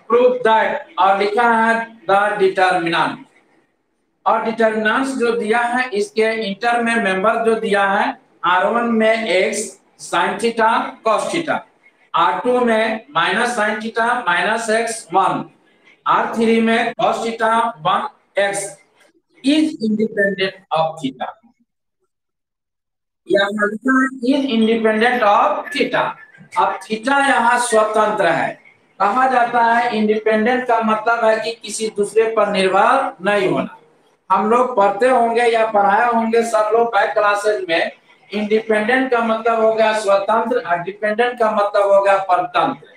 Proof that. और लिखा है द डिटर्मिनेंट। और डिटर्मिनेंट्स जो दिया है इसके इंटर में मेंबर जो दिया है, R1 में x sin theta cos theta, R2 में minus sine theta minus x 1, R3 में cos theta 1x is independent of theta. Is independent of theta. अब थीटा यहाँ स्वतंत्र है। कहा जाता है इंडिपेंडेंट का मतलब है कि किसी दूसरे पर निर्भर नहीं होना। हम लोग पढ़ते होंगे या पढ़ाए होंगे सब लोग बैक क्लासेज में, इंडिपेंडेंट का मतलब हो गया स्वतंत्र और डिपेंडेंट का मतलब हो गया परतंत्र।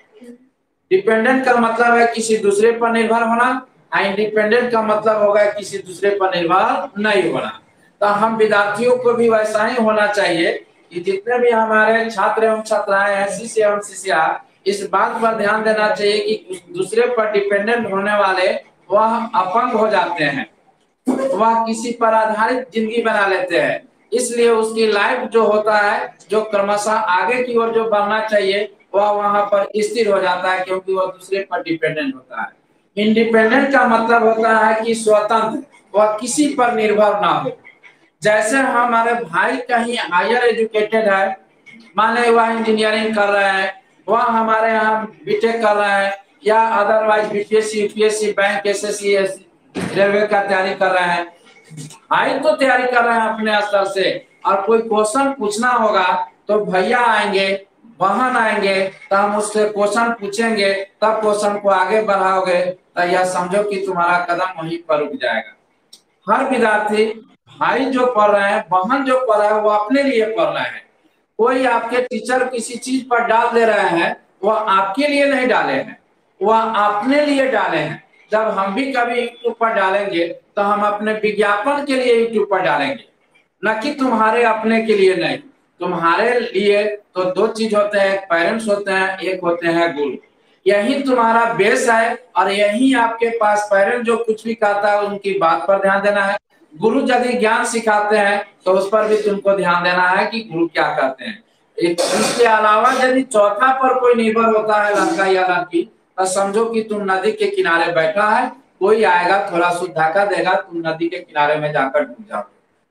डिपेंडेंट का मतलब है किसी दूसरे पर निर्भर होना, इंडिपेंडेंट का मतलब होगा किसी दूसरे पर निर्भर नहीं होना। तो हम विद्यार्थियों को भी वैसा ही होना चाहिए कि जितने भी हमारे छात्र एवं छात्राएं हैं, शिष्य एवं शिष्या, इस बात पर ध्यान देना चाहिए कि दूसरे पर डिपेंडेंट होने वाले वह अपंग हो जाते हैं, वह किसी पर आधारित जिंदगी बना लेते हैं। इसलिए उसकी लाइफ जो होता है, जो क्रमशः आगे की ओर जो बढ़ना चाहिए, वह वहां पर स्थिर हो जाता है, क्योंकि वह दूसरे पर डिपेंडेंट होता है। इंडिपेंडेंट का मतलब होता है कि स्वतंत्र, वह किसी पर निर्भर ना हो। जैसे हमारे भाई कहीं हायर एजुकेटेड है, मान लो वह इंजीनियरिंग कर रहे हैं, वह हमारे यहाँ बीटेक कर रहे हैं, या otherwise BPSC UPSC bank SSC railway का तैयारी कर रहे हैं। भाई तो तैयारी कर रहे हैं अपने स्तर से, और कोई क्वेश्चन पूछना होगा तो भैया आएंगे, बहन आएंगे, तो हम उससे क्वेश्चन पूछेंगे, तब क्वेश्चन को आगे बढ़ाओगे तो यह समझो कि तुम्हारा कदम वहीं पर रुक जाएगा। हर विद्यार्थी, भाई जो पढ़ रहे हैं, बहन जो पढ़ रहा है, वो अपने लिए पढ़ रहे हैं। कोई आपके टीचर किसी चीज पर डाल दे रहे हैं, वह आपके लिए नहीं डाले हैं, वह अपने लिए डाले हैं। जब हम भी कभी यूट्यूब पर डालेंगे तो हम अपने विज्ञापन के लिए यूट्यूब पर डालेंगे, न कि तुम्हारे अपने के लिए नहीं। तुम्हारे लिए तो दो चीज होते हैं, पेरेंट्स होते हैं, एक होते हैं गुरु। यही तुम्हारा बेस है, और यही आपके पास पेरेंट्स जो कुछ भी कहता है उनकी बात पर ध्यान देना है। गुरु यदि ज्ञान सिखाते हैं तो उस पर भी तुमको ध्यान देना है कि गुरु क्या कहते हैं। इसके अलावा यदि चौथा पर कोई निर्भर होता है, लड़का या लड़की, तो समझो कि तुम नदी के किनारे बैठा है, कोई आएगा थोड़ा सा धक्का देगा, तुम नदी के किनारे में जाकर डूब जाओ।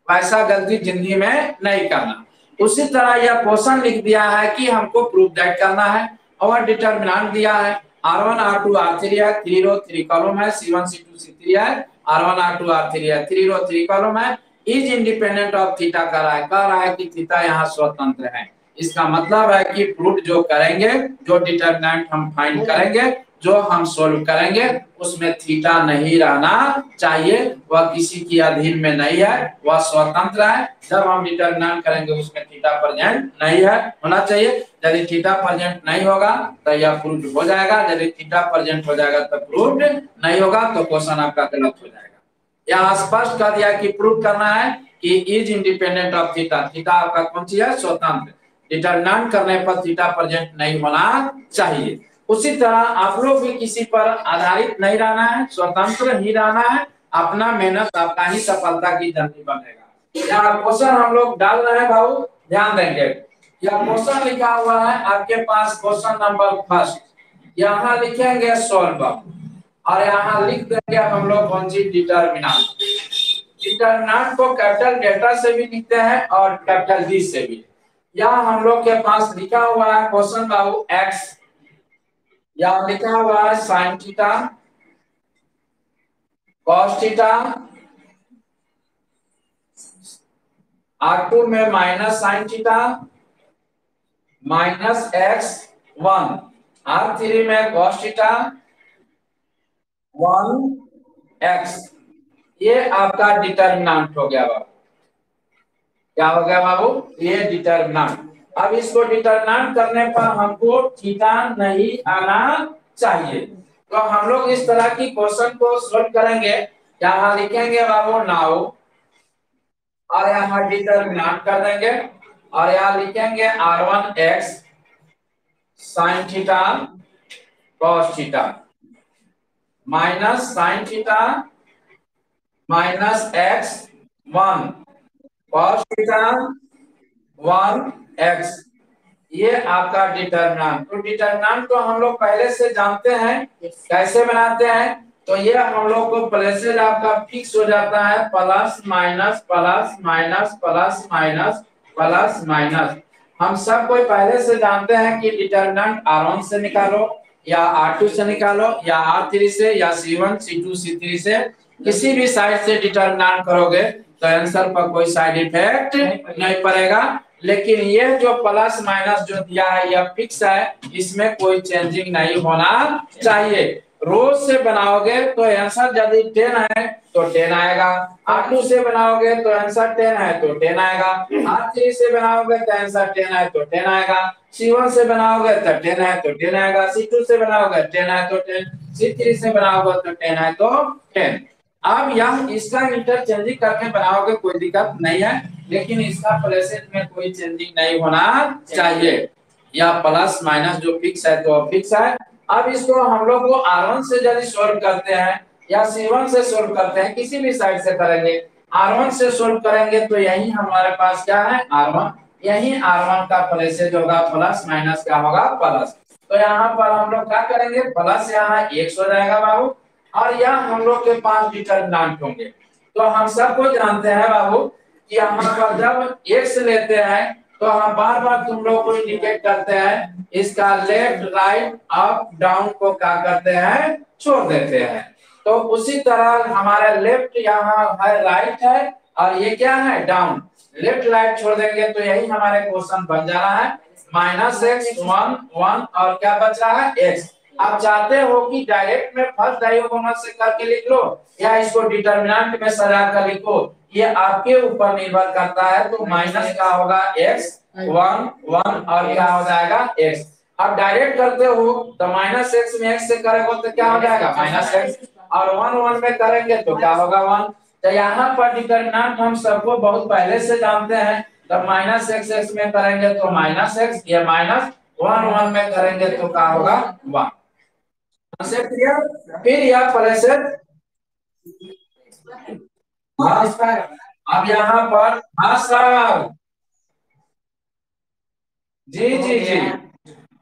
वैसा गलती जिंदगी में नहीं करना। उसी तरह यह क्वेश्चन लिख दिया है कि हमको प्रूफ दैट करना है, और डिटर्मिनेंट दिया है R1 R2 R3 है, 3 रो 3 कॉलम है, C1 C2 C3 है, R1 R2 R3 है, 3 रो 3 कॉलम है। इज इंडिपेंडेंट ऑफ थीटा कह रहा है कि थीटा यहाँ स्वतंत्र है। इसका मतलब है कि प्रूफ जो करेंगे, जो डिटर्मिनेंट हम फाइंड करेंगे, जो हम सोल्व करेंगे, उसमें थीटा नहीं रहना चाहिए। वह किसी की अधीन में नहीं है, वह स्वतंत्र है। जब हम डिटर्मिनेंट करेंगे उसमें थीटा प्रेजेंट नहीं है, होना चाहिए। यदि थीटा प्रेजेंट नहीं होगा तो यह प्रूफ हो जाएगा, यदि थीटा प्रेजेंट हो जाएगा तो प्रूफ नहीं होगा, तो क्वेश्चन आपका गलत हो जाएगा। यहाँ स्पष्ट कर दिया कि प्रूफ करना है कि is independent of theta. Theta आपका कौन सी है? स्वतंत्र। डिटर्मिनेंट करने पर थीटा प्रेजेंट नहीं होना चाहिए। उसी तरह आप लोग भी किसी पर आधारित नहीं रहना है, स्वतंत्र ही रहना है। अपना मेहनत, आपका ही सफलता की जर्नी बनेगा। यहाँ क्वेश्चन हम लोग डाल रहे हैं भाऊ, ध्यान देंगे। यह क्वेश्चन लिखा हुआ है आपके पास, क्वेश्चन नंबर फर्स्ट। यहाँ लिखेंगे सोल्व और यहाँ लिख देंगे हम लोग कौन सी डिटर्मिनेंट। डिटर्मिनेंट को कैपिटल डेल्टा से भी लिखते हैं और कैपिटल डी से भी। यहाँ हम लोग के पास लिखा हुआ है क्वेश्चन बाबू एक्स, यहाँ लिखा हुआ है sine theta cos theta, R2 में minus sine theta minus x 1, R3 में कॉस थीटा 1 एक्स। ये आपका डिटर्मिनेंट हो गया बाबू। क्या हो गया बाबू? ये डिटर्मिनेंट। अब इसको डिटर्मिनेंट करने पर हमको थीटा नहीं आना चाहिए, तो हम लोग इस तरह की क्वेश्चन को सोल्व करेंगे। यहाँ लिखेंगे बाबू नाउ और यहाँ डिटर्मिनेंट कर देंगे और यहाँ लिखेंगे R1 x sine theta cos theta minus sine theta minus x 1 cos theta 1 x. ये आपका डिटर्मिनेंट। तो डिटर्मिनेंट को हम लोग पहले से जानते हैं, कैसे बनाते हैं? तो ये हम लोग को प्लेसेज आपका फिक्स हो जाता है, plus minus plus minus plus minus plus minus. हम सब कोई पहले से जानते हैं कि डिटर्मिनेंट R1 से निकालो या R2 से निकालो या R3 से या C1 C2 C3 से, किसी भी साइड से डिटर्मिनेंट करोगे तो आंसर पर कोई साइड इफेक्ट नहीं पड़ेगा। लेकिन ये जो प्लस माइनस जो दिया है यह फिक्स है, इसमें कोई चेंजिंग नहीं होना चाहिए। रोज से बनाओगे तो आंसर यदि 10 है तो 10 आएगा, R2 से बनाओगे तो आंसर 10 है तो 10 आएगा, R3 से बनाओगे तो आंसर 10 है तो 10 आएगा, C1 से बनाओगे तो 10 है तो 10 आएगा, C2 से बनाओगे 10 है तो 10, C3 से बनाओगे तो 10 है तो 10। अब यह इसका इंटरचेंजिंग करके बनाओगे कोई दिक्कत नहीं है, लेकिन इसका प्लेसेज में कोई चेंजिंग नहीं होना चाहिए। या प्लस माइनस जो फिक्स है तो फिक्स है। अब इसको हम लोग को R1 से यदि सोल्व करते हैं या C1 से सोल्व करते हैं, किसी भी साइड से करेंगे, R1 से सोल्व करेंगे तो यही हमारे पास क्या है R1, यही R1 का प्लेसेज होगा, प्लस माइनस क्या होगा प्लस। तो यहाँ पर हम लोग क्या करेंगे, प्लस यहाँ x हो जाएगा बाबू और यह हम लोग के पास डिटर्मिनेंट होंगे। तो हम सबको जानते हैं बाबू कि यहाँ पर जब x लेते हैं तो हम बार बार तुम लोग को इंडिकेट करते हैं, इसका लेफ्ट राइट अप डाउन को क्या करते हैं, छोड़ देते हैं। तो उसी तरह हमारा लेफ्ट यहाँ है राइट है और ये क्या है डाउन, लेफ्ट राइट छोड़ देंगे तो यही हमारे क्वेश्चन बन जा रहा है माइनस एक्स 1 1 और क्या बच रहा है x। आप चाहते हो कि डायरेक्ट में फर्स्ट डायगोनल से करके लिख लो या इसको डिटर्मिनेंट में सजा कर लिखो, ये आपके ऊपर निर्भर करता है। तो माइनस का होगा x 1 1 और क्या हो जाएगा x। अब डायरेक्ट करते हो तो माइनस एक्स में x से करेंगे तो क्या हो जाएगा माइनस एक्स और 1 1 में करेंगे तो क्या होगा 1। तो यहाँ पर डिटर्मिनेंट हम सबको बहुत पहले से जानते हैं, तो माइनस एक्स एक्स में करेंगे तो माइनस एक्स, ये माइनस 1 1 में करेंगे तो क्या होगा 1। फिर यह प्लेसेज अब यहाँ पर जी जी जी,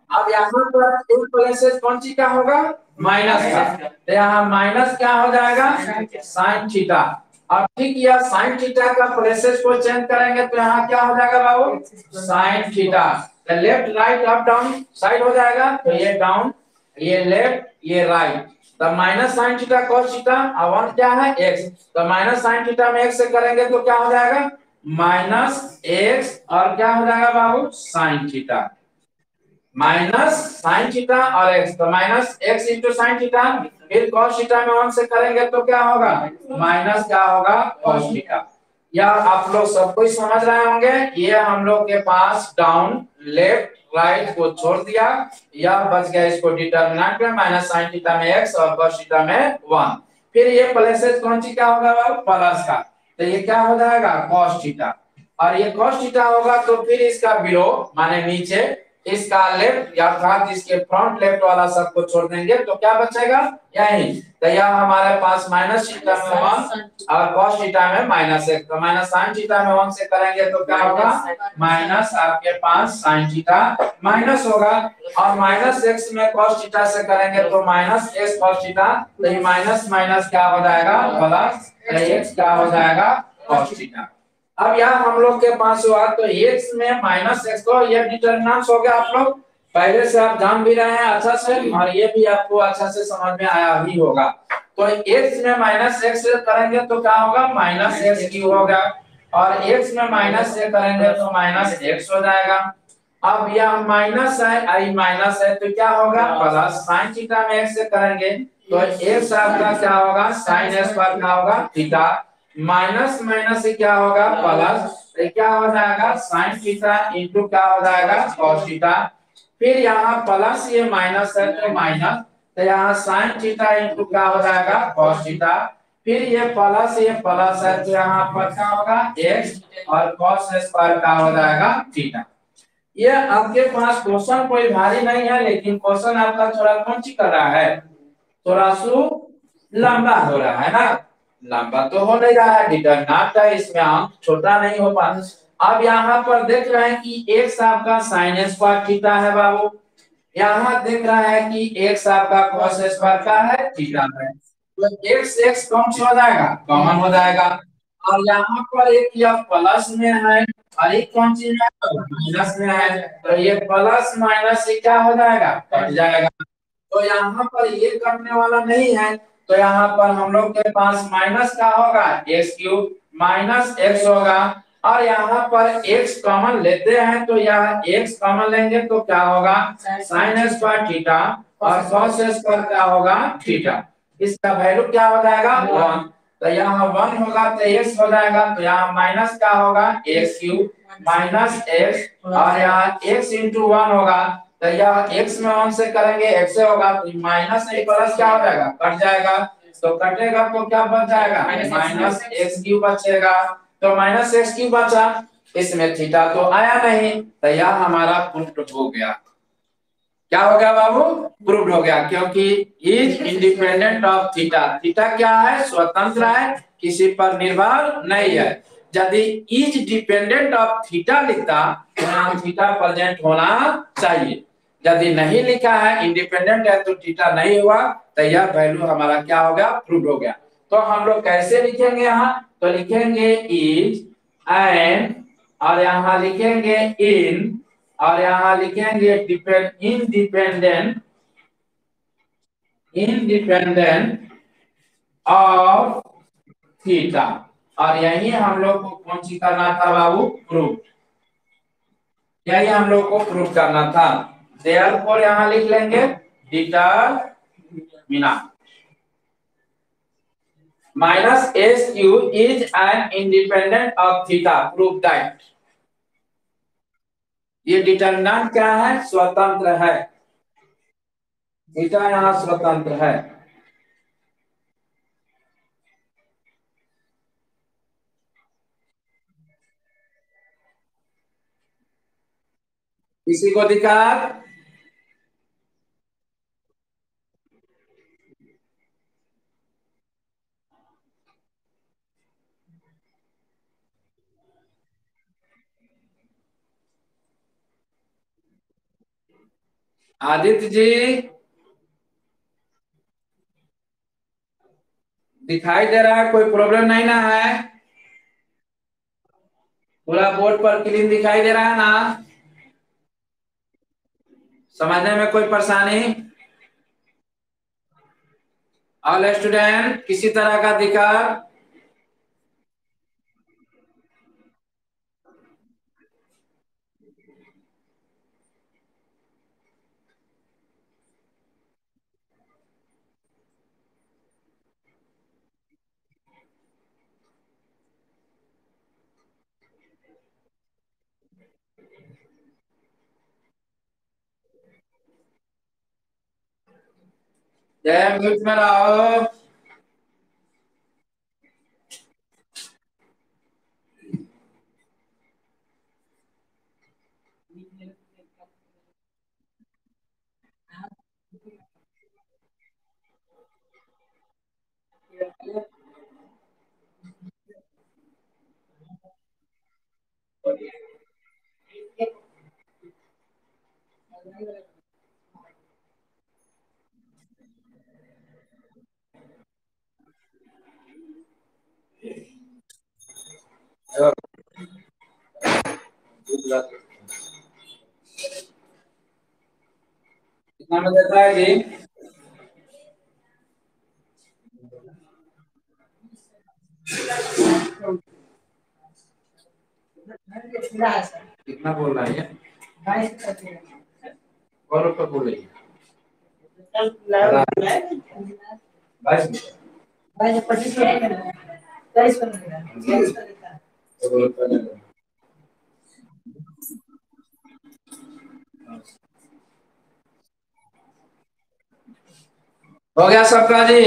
अब यहाँ पर एक प्लेसेज कौन सी का होगा माइनस का, तो यहाँ माइनस क्या हो जाएगा साइन थीटा। अब ठीक यह साइन थीटा का प्लेसेज को चेंज करेंगे तो यहाँ क्या हो जाएगा बाबू sine theta. Left right up down side हो जाएगा, तो ये डाउन ये लेफ्ट ये राइट, तो minus sine theta cos theta और 1 क्या है x, तो माइनस साइन थीटा में x से करेंगे तो क्या हो जाएगा माइनस x और क्या हो जाएगा बाबू sine theta, minus sine theta और x, तो minus x into sine theta, फिर कॉस थीटा में 1 से करेंगे तो क्या होगा माइनस क्या होगा कॉस थीटा। या आप लोग सब कुछ समझ रहे होंगे। ये हम लोग के पास डाउन लेफ्ट राइट को छोड़ दिया, यह बच गया इसको डिटर्मिनेंट में माइनस साइन थीटा में x और कॉस थीटा में 1। फिर ये प्लेसेज कौन सी का होगा बाबू प्लस का, तो ये क्या हो जाएगा कॉस थीटा और ये कॉस थीटा होगा, तो फिर इसका बिलो माने नीचे इसका लेफ्ट अर्थात इसके फ्रंट लेफ्ट वाला सबको छोड़ देंगे तो क्या बचेगा यही। तो यह हमारे पास माइनस थीटा में 1 और cos थीटा में -1, तो माइनस साइन थीटा में 1 से करेंगे तो क्या होगा माइनस आपके पास साइन थीटा माइनस होगा, और माइनस x में cos थीटा से करेंगे तो माइनस x cos थीटा, तो ये माइनस माइनस क्या हो जाएगा प्लस x क्या हो जाएगा cos थीटा। अब यहाँ हम लोग के पास हुआ तो x में -x को ये डिटरमिनेंट्स हो गया, आप लोग पहले से आप जान भी रहे हैं अच्छा से, और ये भी आपको अच्छा से समझ में आया ही होगा। तो x में -x करेंगे तो क्या होगा -x होगा, और x में माइनस से करेंगे तो -x हो जाएगा। अब यह माइनस है आई माइनस है तो क्या होगा प्लस साइन थीटा में x से करेंगे तो x आपका क्या होगा साइन s पर क्या होगा थीटा, माइनस माइनस से क्या होगा प्लस, तो क्या हो जाएगा साइन थीटा इनटू क्या हो जाएगा cos थीटा, फिर यहाँ प्लस ये माइनस है तो माइनस, तो यहाँ साइन थीटा इनटू क्या हो जाएगा cos थीटा, फिर ये प्लस है तो यहाँ पर क्या होगा x और cos s पर क्या हो जाएगा थीटा। ये आपके पास क्वेश्चन कोई भारी नहीं है, लेकिन क्वेश्चन आपका थोड़ा कौन सी कर रहा है थोड़ा सु लंबा हो रहा है ना, लंबा तो हो नहीं रहा है डिटरमिनेंट है इसमें अंक छोटा नहीं हो पा। अब यहाँ पर देख रहे हैं कि x आपका sin स्क्वायर थीटा है बाबू, यहाँ देख रहा है कि x आपका cos स्क्वायर का है थीटा है, तो x x कौन सा हो जाएगा कॉमन हो जाएगा, और यहाँ पर एक यह प्लस में है और एक कौन सी में माइनस में है, तो ये प्लस माइनस से क्या हो जाएगा कट जाएगा, तो यहाँ पर ये करने वाला नहीं है, तो यहाँ पर हम लोग के पास माइनस का होगा एक्स क्यूब माइनस एक्स होगा, और यहाँ पर x कॉमन लेते हैं तो यह x कॉमन लेंगे तो क्या होगा साइन स्क्वायर थीटा, और cos स्क्वायर क्या होगा थीटा, इसका वैल्यू क्या हो जाएगा 1, तो यहाँ 1 होगा तो x हो जाएगा, तो यहाँ माइनस क्या होगा एक्स क्यूब माइनस एक्स, और यहाँ x इंटू 1 होगा, तो यह x में 1 से करेंगे x से होगा तो माइनस से प्लस क्या हो जाएगा कट जाएगा, तो कटेगा तो क्या बच जाएगा माइनस एक्स क्यूब बचेगा, तो माइनस एक्स क्यूब बचा, इसमें थीटा तो आया नहीं, तो यह हमारा प्रूफ हो गया। क्या हो गया बाबू प्रूव हो गया, क्योंकि is independent of theta, theta क्या है स्वतंत्र है किसी पर निर्भर नहीं है, यदि इज डिपेंडेंट ऑफ थीटा लिखता तो यहाँ थीटा प्रेजेंट होना चाहिए, यदि नहीं लिखा है इंडिपेंडेंट है तो थीटा नहीं हुआ, तो यह वैल्यू हमारा क्या हो गया प्रूव हो गया। तो हम लोग कैसे लिखेंगे यहाँ, तो लिखेंगे इज एंड, और यहाँ लिखेंगे इन, और यहाँ लिखेंगे depend independent independent of theta, और यही हम लोग को कौन सी करना था बाबू प्रूफ, यही हम लोग को प्रूफ करना था, देयरफॉर यहाँ लिख लेंगे determinant minus S Q is an independent of theta, proof that, ये डिटरमिनेंट क्या है स्वतंत्र है, थीटा यहाँ स्वतंत्र है। किसी को दिक्कत, आदित्य जी दिखाई दे रहा है, कोई प्रॉब्लम नहीं ना है, पूरा बोर्ड पर क्लीन दिखाई दे रहा है ना, समझने में कोई परेशानी, ऑल स्टूडेंट किसी तरह का दिक्कत, जय म्यूट में रहो। कितना में देता है जी? कितना बोल रहा है ये? 22 रुपये बोल रही है। 22 हो गया सबका जी?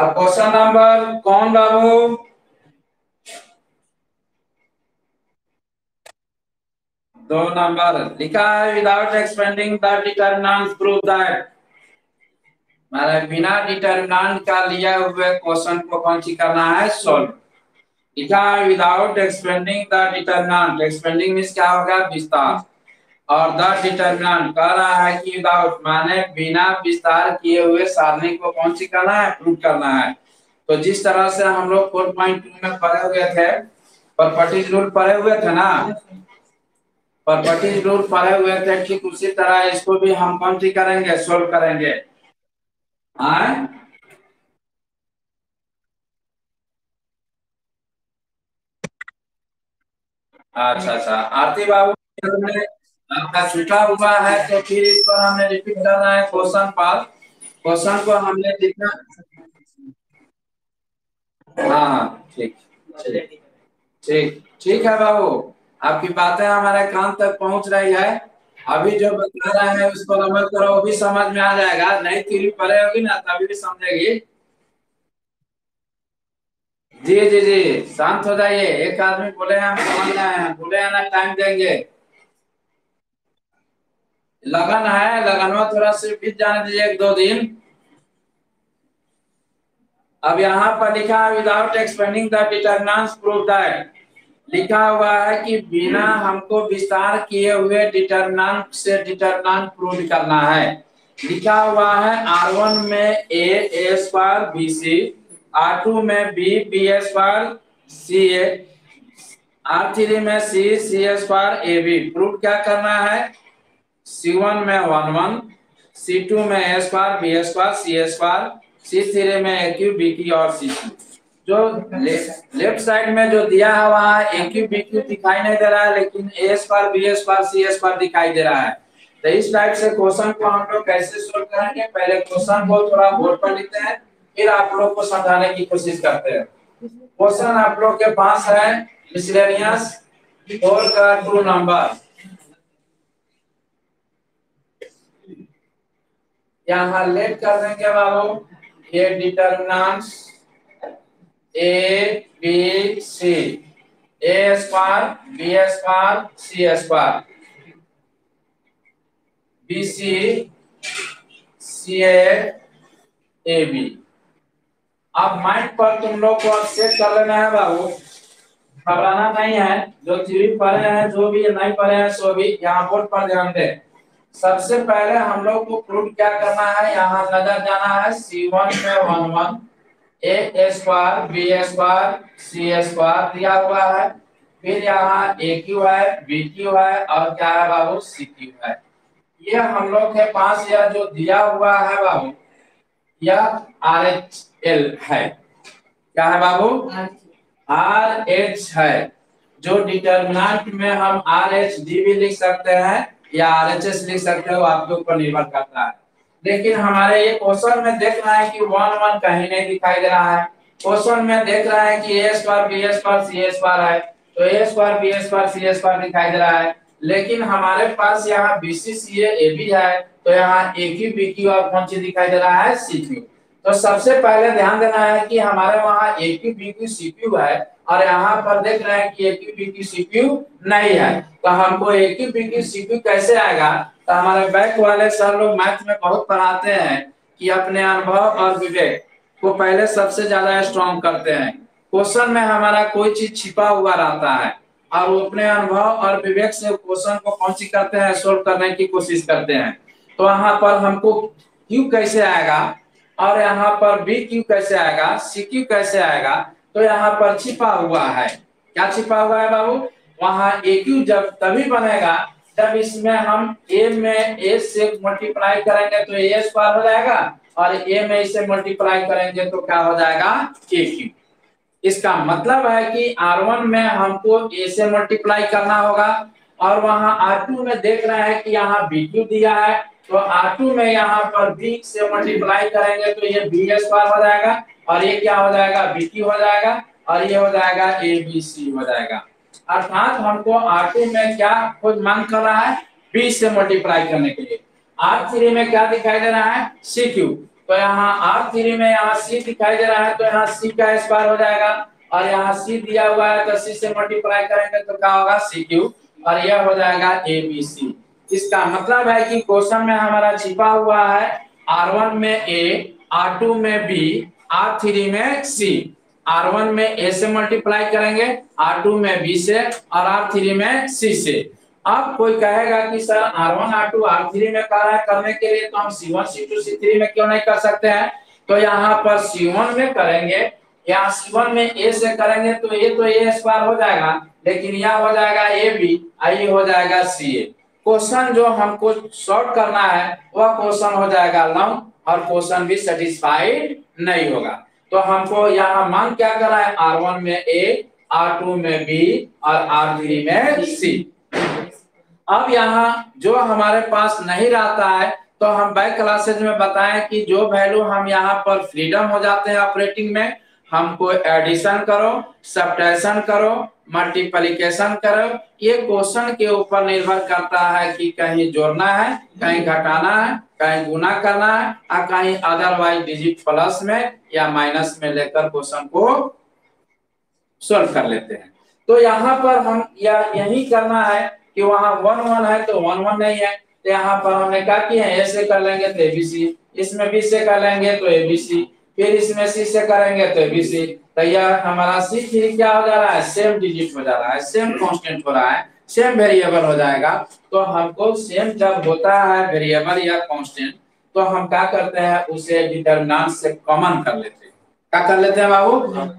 अब क्वेश्चन नंबर कौन बाबू? 2 नंबर लिखा है, without expanding the determinant prove that. मैंने बिना डिटरमिनेंट का लिया हुए क्वेश्चन को कौन सी करना है? सॉल्व। लिखा है without expanding the determinant, expanding means क्या होगा? विस्तार। और द डिटरमिनेंट कह रहा है कि विदाउट माने बिना विस्तार किए हुए सारणी को कौन सी करना है? प्रूव करना है। तो जिस तरह से हम लोग 4.2 में पढ़े हुए थे, प्रॉपर्टीज रूल पढ़े हुए थे ना, प्रॉपर्टीज रूल पढ़े हुए थे, ठीक उसी तरह इसको भी हम कौन सी करेंगे? सोल्व करेंगे। हाँ, अच्छा अच्छा। आरती बाबू, हमने आपका छूटा हुआ है तो फिर इस पर हमने रिपीट करना है क्वेश्चन पर। क्वेश्चन को हमने लिखना। हाँ हाँ, ठीक ठीक ठीक ठीक है बाबू, आपकी बातें हमारे कान तक पहुंच रही है। अभी जो बता रहे हैं उसको अमल करो, वो भी समझ में आ जाएगा। नहीं तीरी पड़े होगी ना तभी भी समझेगी। जी जी जी, शांत हो जाइए। एक आदमी बोले हम समझ रहे हैं, बोले है ना टाइम देंगे। लगन है, लगन में थोड़ा सा बीत जाने दीजिए 1-2 दिन। अब यहाँ पर लिखा है without expanding the determinants prove that. लिखा हुआ है कि बिना हमको विस्तार किए हुए डिटरमिनेंट से डिटरमिनेंट प्रूव करना है। लिखा हुआ है R1 में a स्क्वायर bc, R2 में b स्क्वायर ca, R3 में c स्क्वायर ab। प्रूव क्या करना है? C1 में 1 1, C2 में a square b square c square, C3 में a क्यूब b की और c क्यूब। जो लेफ्ट साइड में जो दिया है वहाँ ए क्यू बी क्यू दिखाई नहीं दे रहा है, लेकिन ए स्क्वायर बी स्क्वायर सी स्क्वायर दिखाई दे रहा है। तो इस टाइप से क्वेश्चन को हम लोग कैसे सोल्व करेंगे, पहले क्वेश्चन को थोड़ा बोर्ड पर लिखते हैं, फिर आप लोग को समझाने की कोशिश करते हैं। क्वेश्चन आप लोग के पास है मिसलेनियस 4 का 2 नंबर। यहाँ लेट कर देंगे बाबू, ये determinants A B C, A square B square C square, B C C A B. अब माइंड पर तुम लोग को सेट कर लेना है बाबू, घबराना नहीं है। जो चीज पढ़े हैं, जो भी नहीं पढ़े हैं, सो भी यहाँ बोर्ड पर ध्यान दे। सबसे पहले हम लोग को प्रूव क्या करना है, यहाँ नजर जाना है C1 में 1 1 ए स्क्वायर बी स्क्वायर सी स्क्वायर दिया हुआ है, फिर यहाँ ए क्यू है बी क्यू है और क्या है बाबू सी क्यू है। ये हम लोग के पास यह जो दिया हुआ है बाबू, यह आर एच एल है। क्या है बाबू? आर एच है। जो डिटर्मिनेंट में हम आर एच डी भी लिख सकते हैं या आर एच एस लिख सकते हो, आपके ऊपर निर्भर करता है। लेकिन हमारे ये क्वेश्चन में देख रहा है कि 1 1 कहीं नहीं दिखाई दे रहा है। क्वेश्चन में देख रहा है कि ए स्क्वायर बी स्क्वायर सी स्क्वायर है, तो ए स्क्वायर बी स्क्वायर सी स्क्वायर दिखाई दे रहा है। लेकिन हमारे पास यहाँ B C C A B है, तो यहाँ ए क्यू बी क्यू और कौन चीज दिखाई दे रहा है, सी क्यू। तो सबसे पहले ध्यान देना है कि हमारे वहाँ a cube b cube c cube है और यहाँ पर देख रहे हैं कि a cube b cube c cube नहीं है। तो हमको a cube b cube c cube कैसे आएगा? तो हमारे बैक वाले सर लोग मैथ में बहुत पढ़ाते हैं कि अपने अनुभव और विवेक को पहले सबसे ज्यादा स्ट्रॉन्ग करते हैं। क्वेश्चन में हमारा कोई चीज छिपा हुआ रहता है और वो अपने अनुभव और विवेक से क्वेश्चन को कौन सी करते हैं, सोल्व करने की कोशिश करते हैं। तो यहाँ पर हमको क्यू कैसे आएगा और यहाँ पर बी क्यू कैसे आएगा, सी क्यू कैसे आएगा, तो यहाँ पर छिपा हुआ है। क्या छिपा हुआ है बाबू? वहाँ ए क्यू जब तभी बनेगा जब इसमें हम ए में ए से मल्टीप्लाई करेंगे तो ए स्क्वायर हो जाएगा और ए में इसे मल्टीप्लाई करेंगे तो क्या हो जाएगा, ए क्यू। इसका मतलब है कि R1 में हमको A से मल्टीप्लाई करना होगा और वहां R2 में देख रहे हैं कि यहाँ BQ दिया है, तो R2 में यहाँ पर B से मल्टीप्लाई करेंगे तो ये B स्क्वायर हो जाएगा और ये क्या हो जाएगा, BQ हो जाएगा और ये हो जाएगा ABC हो जाएगा। अर्थात हमको R2 में क्या कुछ मांग कर रहा है, B से मल्टीप्लाई करने के लिए। R3 में क्या दिखाई दे रहा है, CQ। तो यहाँ R3 में यहाँ C दिखाई दे रहा है, तो यहाँ C का स्क्वायर हो जाएगा और यहाँ C दिया हुआ है तो C से मल्टीप्लाई करेंगे तो क्या होगा, CQ और यह हो जाएगा ABC। इसका मतलब है कि क्वेश्चन में हमारा छिपा हुआ है R1 में A, R2 में B, R3 में C। R1 में A से मल्टीप्लाई करेंगे, R2 में B से और R3 में C से। अब कोई कहेगा कि सर R1 R2 R3 में कर रहा है, करने के लिए तो हम C1 C2 C3 में क्यों नहीं कर सकते हैं? तो यहाँ पर C1 में करेंगे, यहाँ C1 में A से करेंगे तो ये तो A स्क्वायर हो जाएगा, लेकिन यह हो जाएगा AB, ये हो जाएगा CA। क्वेश्चन जो हमको सॉल्व करना है वह क्वेश्चन हो जाएगा लॉन्ग और क्वेश्चन भी सेटिस्फाइड नहीं होगा। तो हमको यहाँ मांग क्या करा है, R1 में A, R2 में B और R3 में C। अब यहाँ जो हमारे पास नहीं रहता है तो हम बैक क्लासेज में बताएं कि जो वैल्यू हम यहाँ पर फ्रीडम हो जाते हैं ऑपरेटिंग में, हमको एडिशन करो, सब्ट्रैक्शन करो, मल्टीप्लिकेशन करो, ये क्वेश्चन के ऊपर निर्भर करता है कि कहीं जोड़ना है, कहीं घटाना है, कहीं गुना करना है और कहीं अदरवाइज डिजिट प्लस में या माइनस में लेकर क्वेश्चन को सोल्व कर लेते हैं। तो यहाँ पर हम यही करना है कि वहाँ 1 1 है तो 1 1 नहीं है, तो यहाँ पर हमने क्या किया है, ए से कर लेंगे तो ABC, इसमें B से कर लेंगे तो ABC, फिर इसमें C से करेंगे तो ABC। तो यह हमारा C3 क्या हो जा रहा है, सेम डिजिट हो जा रहा है, सेम कांस्टेंट हो रहा है, सेम वेरिएबल हो जाएगा। तो हमको सेम जब होता है वेरिएबल या कांस्टेंट तो हम क्या करते हैं, उसे डिटरमिनेंट से कॉमन कर लेते हैं। क्या कर लेते हैं बाबू?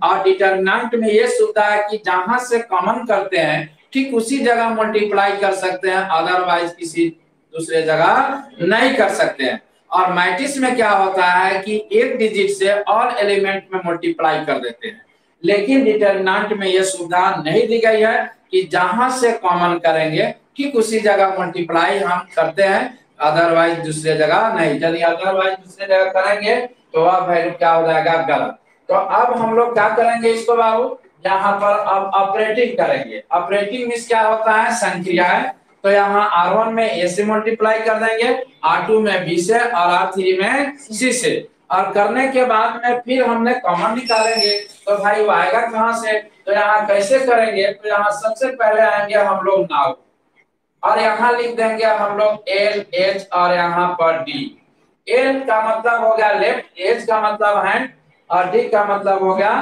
और डिटरमिनेंट में ये सुविधा है कि जहां से कॉमन करते हैं ठीक उसी जगह मल्टीप्लाई कर सकते हैं, अदरवाइज किसी दूसरे जगह नहीं कर सकते हैं। और मैट्रिक्स में क्या होता है कि एक डिजिट से ऑल एलिमेंट में मल्टीप्लाई कर देते हैं। लेकिन डिटरमिनेंट में ये सुविधा नहीं दी गई है कि जहां से कॉमन करेंगे ठीक उसी जगह मल्टीप्लाई हम करते हैं, अदरवाइज दूसरे जगह नहीं। यदि अदरवाइज दूसरे जगह करेंगे तो वह वैल्यू क्या हो जाएगा, गलत। तो अब हम लोग क्या करेंगे इसको बाबू, यहाँ पर अब ऑपरेटिंग करेंगे। ऑपरेटिंग मींस क्या होता है, संक्रियाएं। तो यहाँ R1 में A से मल्टीप्लाई कर देंगे, R2 में B से और R3 में C से, और करने के बाद में फिर हमने कॉमन निकालेंगे। तो भाई वो आएगा कहाँ से, तो यहाँ कैसे करेंगे, तो यहाँ सबसे पहले आएंगे हम लोग नाउ, और यहाँ लिख देंगे हम लोग L H और यहाँ पर D। L का मतलब हो गया लेफ्ट, H का मतलब हैंड, और D का मतलब हो गया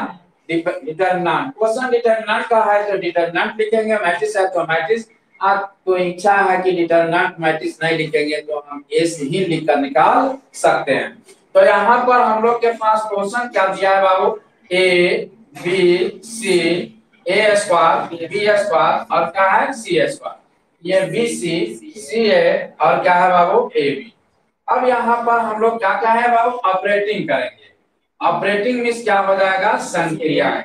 डिटरमिनेंट। क्वेश्चन डिटरमिनेंट का है तो डिटरमिनेंट लिखेंगे, मैट्रिक्स है तो मैट्रिक्स। आपको इच्छा है कि डिटरमिनेंट मैट्रिक्स नहीं लिखेंगे तो हम ए से ही लिखकर निकाल सकते हैं। तो यहाँ पर हम लोग के पास क्वेश्चन क्या दिया है बाबू, a B C, A square B square और क्या है सी स्क्वायर, ये बी सी सी ए और क्या है बाबू ए बी। अब यहाँ पर हम लोग क्या कहे बाबू, ऑपरेटिंग करेंगे। ऑपरेटिंग मींस क्या हो जाएगा, संक्रियाएं,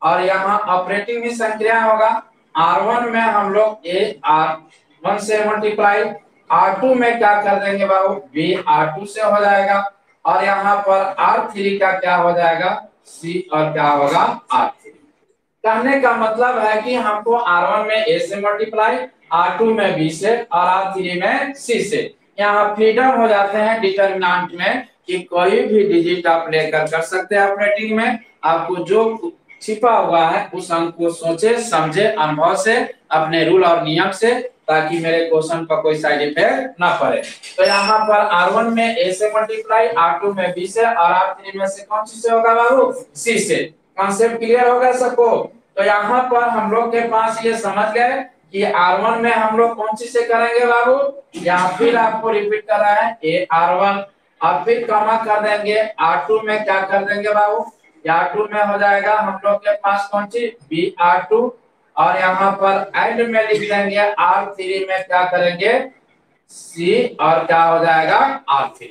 और यहाँ ऑपरेटिंग में संक्रिया होगा। R1 में हम लोग A R1 से मल्टीप्लाई, R2 में क्या कर देंगे बाबू, B R2 से हो जाएगा, और यहाँ पर R3 का क्या हो जाएगा, C और क्या होगा R3। कहने का मतलब है कि हमको R1 में A से मल्टीप्लाई, R2 में B से और R3 में C से। यहाँ फ्रीडम हो जाते हैं डिटरमिनेंट में कि कोई भी डिजिट आप लेकर कर सकते हैं ऑपरेटिंग में। आपको जो छिपा हुआ है उस अंक को सोचे समझे अनुभव से, अपने रूल और नियम से, ताकि मेरे क्वेश्चन पर कोई साइड इफेक्ट ना पड़े। तो यहाँ पर R1 में A से मल्टीप्लाई, R2 में B से और R3 में से कौन सी से होगा बाबू, C से। कॉन्सेप्ट क्लियर होगा सबको। तो यहाँ पर हम लोग के पास ये समझ गए कि R1 में हम लोग कौन सी से करेंगे बाबू, यहाँ फिर आपको रिपीट कर रहा है A R1, और फिर कॉमा कर देंगे, R2 में क्या कर देंगे बाबू, R2 में हो जाएगा हम लोग के पास कौन सी B R2, और यहाँ पर एंड में लिख देंगे R3 में क्या करेंगे C और क्या हो जाएगा R3।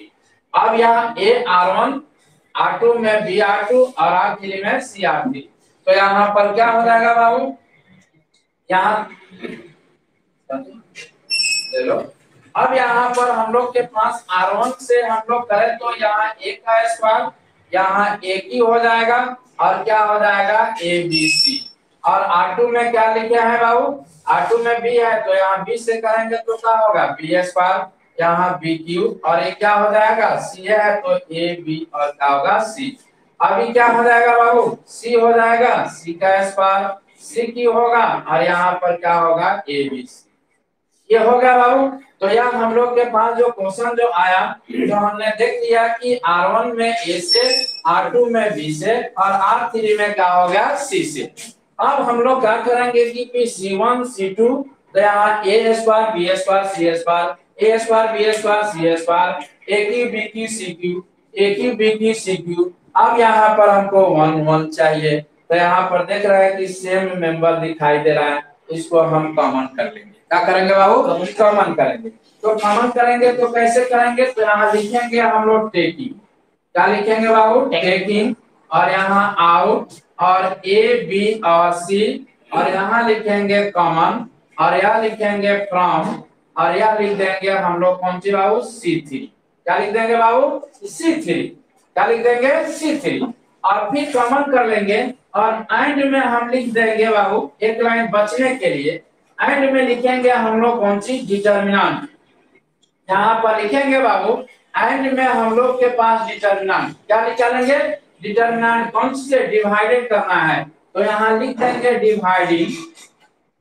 अब यहाँ A R1, R2 में B R2 और R3 में C R3। तो यहाँ पर क्या हो जाएगा बाबू, यहाँ ले लो। अब यहाँ पर हम लोग के पास R1 से हम लोग करें तो यहाँ A का स्क्वायर, यहाँ एक ही हो जाएगा, और क्या हो जाएगा ABC। और R2 में क्या लिखे हैं बाबू, R2 में B है तो यहाँ B से करेंगे तो क्या होगा B स्क्वायर, यहाँ B क्यूब, और ये क्या हो जाएगा C है तो AB और क्या होगा C। अभी क्या हो जाएगा बाबू, C हो जाएगा C का स्क्वायर, C क्यूब होगा, और यहाँ पर क्या होगा ABC। ये हो गया बाबू। तो यार हम लोग के पास जो क्वेश्चन जो आया, तो हमने देख लिया कि R1 में A से, R2 में B से और R3 में क्या हो गया C से। अब हम लोग क्या करेंगे कि C1 C2, तो यहाँ A square B square C square, A square B square C square, A की B की C क्यूब, A की B की C क्यूब। अब यहाँ पर हमको 1 1 चाहिए, तो यहाँ पर देख रहे हैं कि सेम मेंबर दिखाई दे रहा है, इसको हम कॉमन कर लेंगे। क्या करेंगे बाबू, कॉमन करेंगे। तो कॉमन करेंगे तो कैसे करेंगे, तो यहाँ लिखेंगे हम लोग टेकिंग। क्या लिखेंगे बाबू, टेकिंग, और यहाँ आउट और A B और C, और यहाँ लिखेंगे कॉमन, और यहाँ लिखेंगे फ्रॉम, और यहाँ लिख देंगे हम लोग कौन सी बाबू C3। क्या लिख देंगे बाबू C3, क्या लिख देंगे C3, और फिर कॉमन कर लेंगे, और एंड में हम लिख देंगे बाबू एक लाइन बचने के लिए, एंड में लिखेंगे हम लोग कौन सी डिटरमिनेंट। यहाँ पर लिखेंगे बाबू एंड में हम लोग के पास डिटरमिनेंट, क्या निकालेंगे डिटरमिनेंट कौन से डिवाइडेड करना है, तो यहाँ लिख देंगे डिवाइडिंग।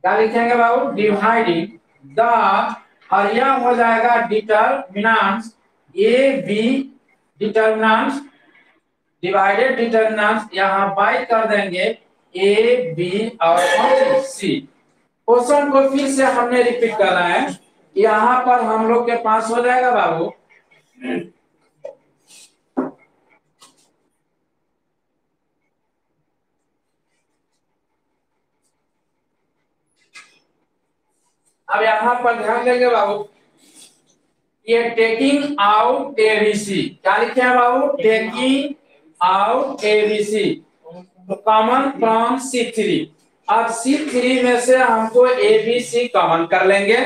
क्या लिखेंगे बाबू डिवाइडिंग द, और यह हो जाएगा determinants A B, determinants divided determinants यहाँ बाय कर देंगे ए बी और सी। क्वेश्चन को फिर से हमने रिपीट करना है, यहाँ पर हम लोग के पास हो जाएगा बाबू अब यहाँ पर ध्यान देंगे बाबू, ये टेकिंग आउट एबीसी, क्या लिखे हैं बाबू taking out abc. Common from C3। अब C3 में से हमको ABC कॉमन कर लेंगे।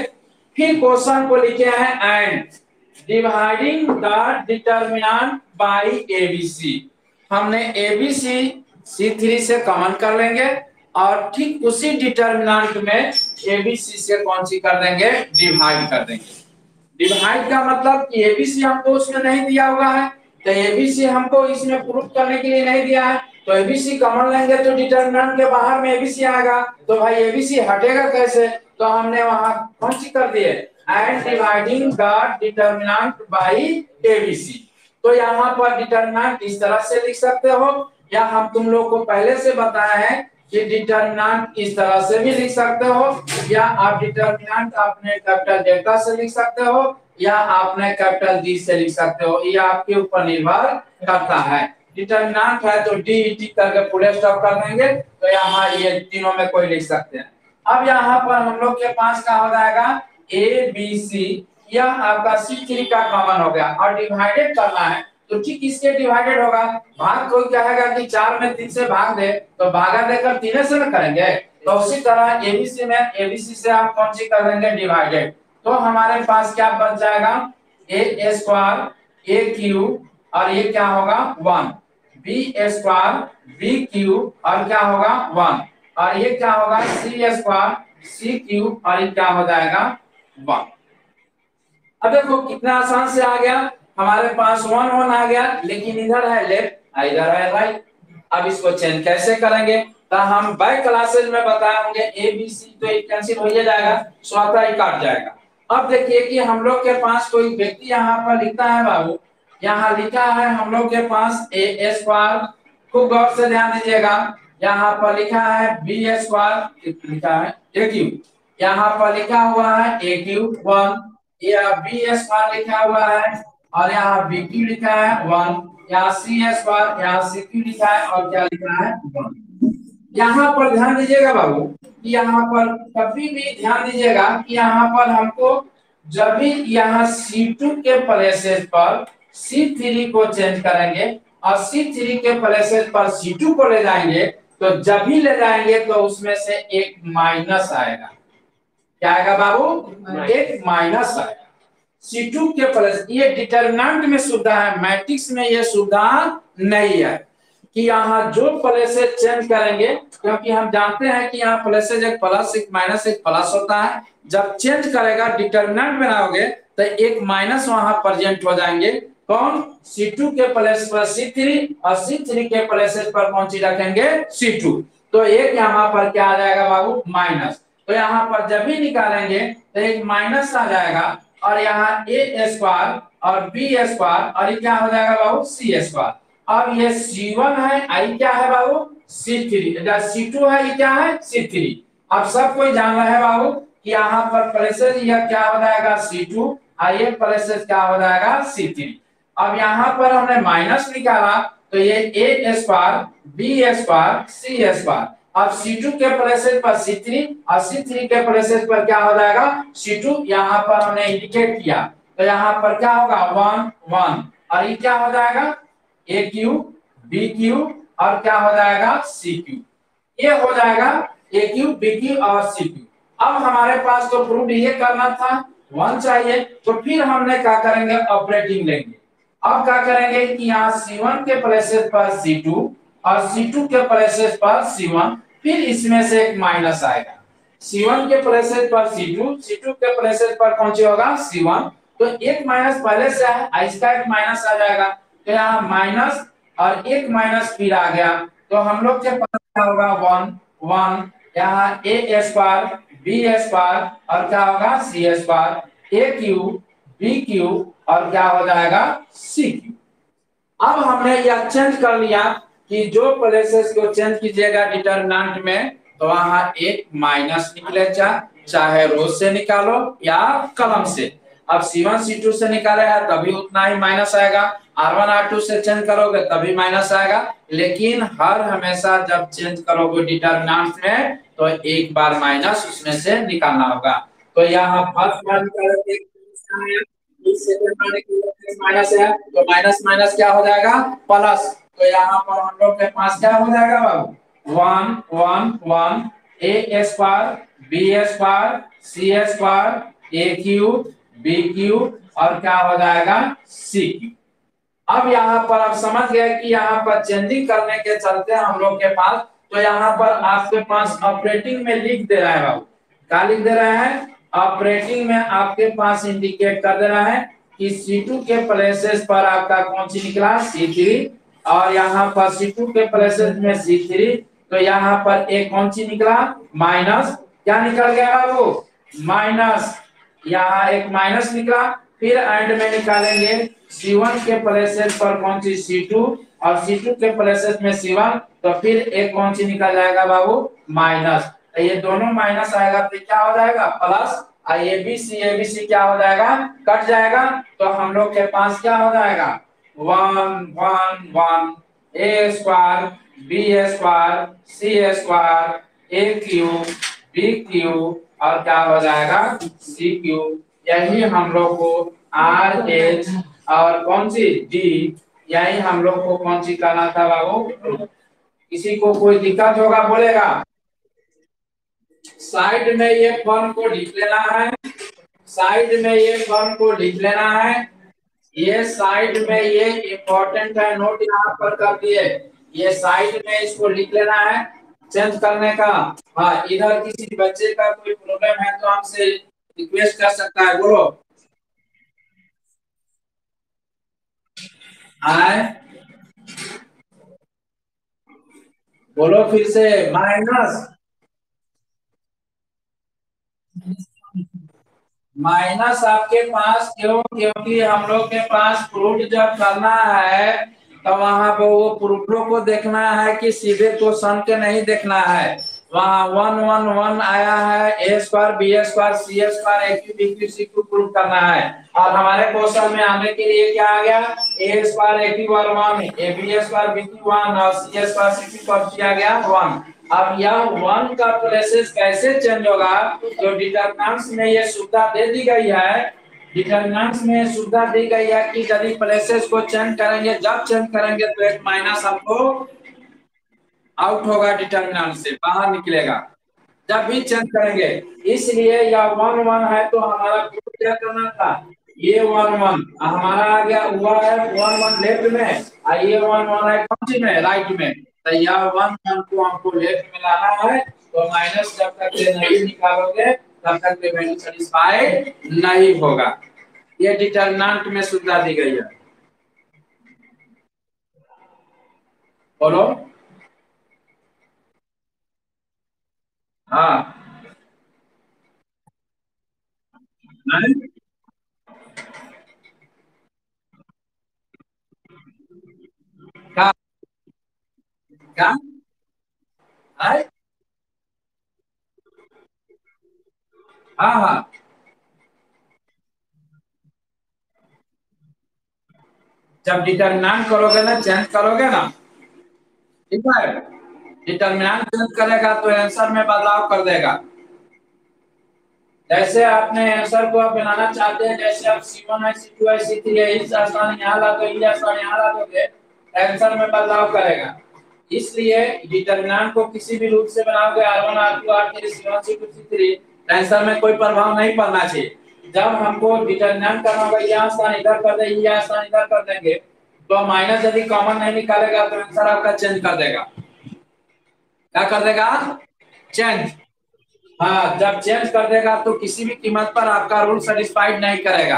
फिर क्वेश्चन को लिखे हैं and dividing the determinant by ABC। हमने ABC C3 से कॉमन कर लेंगे और ठीक उसी डिटर्मिनेंट में ABC से कौन सी कर देंगे, डिवाइड कर देंगे। डिवाइड का मतलब कि एबीसी हमको उसमें नहीं दिया हुआ है, तो एबीसी हमको इसमें प्रूफ करने के लिए नहीं दिया है, तो एबीसी कॉमन लेंगे तो डिटरमिनेंट के बाहर में एबीसी आएगा, तो भाई एबीसी हटेगा कैसे, तो हमने वहां कौन सी कर दिए, and dividing the determinant bye ABC. तो यहाँ पर डिटरमिनेंट इस तरह से लिख सकते हो, या हम तुम लोग को पहले से बताया है कि डिटरमिनेंट इस तरह से भी लिख सकते हो, या आप डिटरमिनेंट अपने कैपिटल डेल्टा से लिख सकते हो, या आपने कैपिटल डी से लिख सकते हो, ये आपके ऊपर निर्भर करता है। डिटरमिनेंट है तो डी टी करके पूरे स्टॉप कर देंगे, तो यहाँ ये तीनों में कोई लिख सकते हैं। अब यहाँ पर हम लोग के पास क्या हो जाएगा, ए बी सी, यह आपका C3 का कॉमन हो गया और डिवाइडेड करना है, तो ठीक इसके डिवाइडेड होगा। भाग कोई कहेगा कि 4 में 3 से भाग दे, तो भागा देकर 3 से न करेंगे, तो उसी तरह एबीसी में एबीसी से आप कौन सी कर देंगे, डिवाइडेड। तो हमारे पास क्या बच जाएगा, ए स्क्वायर ए क्यू और ये क्या होगा 1, बी स्क्वायर बी क्यू और क्या होगा 1, और ये क्या होगा सी स्क्वायर सी क्यू और ये क्या हो जाएगा 1। अब देखो कितना आसान से आ गया, हमारे पास 1 1 आ गया, लेकिन इधर है लेफ्ट इधर है राइट। अब इसको चेंज कैसे करेंगे, तो हम बैक क्लासेज में बताए होंगे ए बी सी, तो ये कैंसिल हो जाएगा, स्वतः ही काट जाएगा। अब देखिए कि हम लोग के पास कोई व्यक्ति यहाँ पर लिखता है बाबू, यहाँ लिखा है हम लोग के पास ए स्क्वायर, खूब गौर से ध्यान दीजिएगा, यहाँ पर लिखा है बी स्क्वायर, लिखा है ए क्यू, यहाँ पर लिखा हुआ है ए क्यू 1, या बी स्क्वायर लिखा हुआ है और यहाँ बी क्यू लिखा है 1, यहाँ सी स्क्वायर यहाँ सी क्यू लिखा है और क्या लिखा है 1। यहाँ पर ध्यान दीजिएगा बाबू कि यहाँ पर कभी भी ध्यान दीजिएगा कि यहाँ पर हमको जब भी यहाँ C2 के प्लेसेस पर C3 को चेंज करेंगे और C3 के प्लेसेस पर C2 को ले जाएंगे, तो जब भी ले जाएंगे तो उसमें से एक माइनस आएगा। क्या आएगा बाबू, एक माइनस आएगा। C2 के प्लस, ये डिटरमिनेंट में सुविधा है, मैट्रिक्स में ये सुविधा नहीं है कि यहाँ जो प्लेसेस चेंज करेंगे, क्योंकि हम जानते हैं कि यहाँ प्लेसेस एक प्लस एक माइनस एक प्लस होता है, जब चेंज करेगा डिटरमिनेंट बनाओगे तो एक माइनस वहां प्रेजेंट हो जाएंगे। कौन, C2 के प्लेस पर C3 और C3 के प्लेसेस पर कौन सी रखेंगे C2, तो एक यहाँ पर क्या आ जाएगा बाबू, माइनस। तो यहाँ पर जब भी निकालेंगे तो एक माइनस आ जाएगा और यहाँ ए स्क्वायर और बी स्क्वायर और ये क्या हो जाएगा बाबू, सी स्क्वायर। अब ये C1 है, आई क्या है बाबू C3, C2 है, ये क्या है C3। अब सब कोई जान रहा है बाबू कि यहाँ पर प्लेसेस यह क्या हो जाएगा C2 और ये प्लेसेस क्या हो जाएगा C3। अब यहाँ पर हमने माइनस निकाला तो ये ए स्क्वायर बी स्क्वायर सी स्क्वायर, अब C2 के प्लेसेस पर C3 और C3 के प्लेसेस पर क्या हो जाएगा C2, यहाँ पर हमने इंडिकेट किया, तो यहाँ पर क्या होगा 1 1 और ये क्या हो जाएगा ए क्यू बी क्यू और क्या हो जाएगा सी क्यू, ये हो जाएगा ए क्यू बी क्यू और सी क्यू। अब हमारे पास तो प्रूफ ये करना था 1 चाहिए, तो फिर हमने क्या करेंगे, ऑपरेटिंग लेंगे। अब क्या करेंगे कि यहाँ C1 के प्लेसेस पर C2 और C2 के प्लेसेस पर C1, फिर इसमें से एक माइनस आएगा। C1 के प्लेसेस पर C2, C2 के प्लेसेस पर कौन सी होगा C1, तो एक माइनस पहले से है, इसका एक माइनस आ जाएगा, तो यहाँ माइनस और एक माइनस फिर आ गया, तो हम लोग के पास क्या होगा 1 1, यहाँ ए स्क्वायर बी स्क्वायर और क्या होगा सी square a cube b Q और क्या हो जाएगा सी क्यू। अब हमने यह चेंज कर लिया कि जो प्लेसेस को चेंज कीजिएगा डिटरमिनेंट में, तो वहां एक माइनस निकले, चाहे रोज से निकालो या कलम से। अब C1 C2 से निकाले हैं तभी उतना ही माइनस आएगा, R1 R2 से चेंज करोगे तभी माइनस आएगा, लेकिन हर हमेशा जब चेंज करोगे डिटरमिनेंट में तो एक बार माइनस उसमें से निकालना होगा। तो यहाँ फर्स्ट बार निकालोगे माइनस है, तो माइनस माइनस क्या हो जाएगा प्लस, तो यहाँ पर हम लोग के पास क्या हो जाएगा बाबू, 1 1 1 ए स्क्वायर बी स्क्वायर सी स्क्वायर ए क्यूब बी क्यूब और क्या हो जाएगा सी क्यूब। अब यहाँ पर आप समझ गए कि यहाँ पर चेंजिंग करने के चलते हम लोग के पास, तो यहाँ पर आपके पास ऑपरेटिंग में लिख दे रहा है बाबू, क्या लिख दे रहा है, ऑपरेटिंग में आपके पास इंडिकेट कर दे रहा है कि C2 के प्लेसेस पर आपका कौन सी निकला C3 और यहाँ पर C2 के प्लेसेस में C3, तो यहाँ पर एक कौन सी निकला माइनस, क्या निकल गया बाबू माइनस, यहाँ एक माइनस निकला। फिर एंड में निकालेंगे C1 के प्लेसेस पर कौन सी C2 और C2 के प्लेसेस में C1, तो फिर एक कौन सी निकल जाएगा बाबू माइनस, तो ये दोनों माइनस आएगा तो क्या हो जाएगा प्लस, ABC क्या हो जाएगा कट जाएगा, तो हम लोग के पास क्या हो जाएगा 1 1 1 ए स्क्वायर बी स्क्वायर सी स्क्वायर ए क्यूब बी क्यूब और क्या हो जाएगा सी क्यूब। यही हम लोग को आर एच और कौन सी डी, यही हम लोग को कौन सी करना था बाबू। किसी को कोई दिक्कत होगा बोलेगा। साइड में ये फॉर्म को लिख लेना है, साइड में ये फॉर्म को लिख लेना है, ये साइड में ये इम्पोर्टेंट है, नोट यहाँ पर कर दिए, ये साइड में इसको लिख लेना है चेंज करने का। हाँ इधर किसी बच्चे का कोई प्रॉब्लम है तो हमसे रिक्वेस्ट कर सकता है, बोलो आए, बोलो फिर से माइनस, माइनस आपके पास क्यों, क्योंकि हम लोग के पास प्रूफ जब करना है तो वहां पे वो प्रूफों को देखना है कि सीधे क्वेश्चन के नहीं देखना है। वहाँ 1 1 1 आया है a square B square C square a cube b cube c cube proof करना है, और हमारे क्वेश्चन में आने के लिए क्या आ गया ए स्क्वायर ए क्यू और 1 A B square B Q 1 और सी स्क्वायर सी क्यू पर किया गया 1। अब यह 1 का प्लेसेस कैसे चेंज होगा, तो डिटरमिनेंट्स में ये सुविधा दे दी गई है, डिटरमिनेंट्स में सुविधा दी गई है कि यदि प्लेसेस को चेंज करेंगे, जब चेंज करेंगे तो एक माइनस हमको आउट होगा, डिटरमिनेंट से बाहर निकलेगा जब भी चेंज करेंगे। इसलिए यह 1 1 है तो हमारा प्रूफ क्या करना था, ये 1 1 हमारा आ गया हुआ है 1 1 लेफ्ट में और ये 1 1 है कौन सी में राइट में, तो यह 1 1 को हमको लेफ्ट में लाना है, तो माइनस जब तक ये नहीं निकालोगे तब तक ये वैल्यू सेटिस्फाइड नहीं होगा। ये डिटरमिनेंट में सुविधा दी गई है, बोलो हाँ नहीं? क्या क्या है? हाँ हाँ, जब डिटरमिनेंट करोगे ना चेंज करोगे ना, ठीक है, डिटरमिनेंट चेंज करेगा तो आंसर में बदलाव कर देगा। जैसे आपने आंसर को आप बनाना चाहते हैं, जैसे आप C1 है C2 है C3 है, इस स्थान यहाँ ला दो, ये स्थान यहाँ ला दोगे, आंसर में बदलाव करेगा। इसलिए डिटरमिनेंट को किसी भी रूप से बनाओगे R1 R2 R3 C1 C2 C3, answer में कोई प्रभाव नहीं पड़ना चाहिए। जब हमको डिटरमिनेंट करना होगा, यह स्थान इधर कर देंगे, यह स्थान इधर कर देंगे, तो माइनस यदि कॉमन नहीं निकालेगा तो आंसर आपका चेंज कर देगा। क्या कर देगा चेंज, हाँ जब चेंज कर देगा तो किसी भी कीमत पर आपका रूल सेटिस्फाइड नहीं करेगा।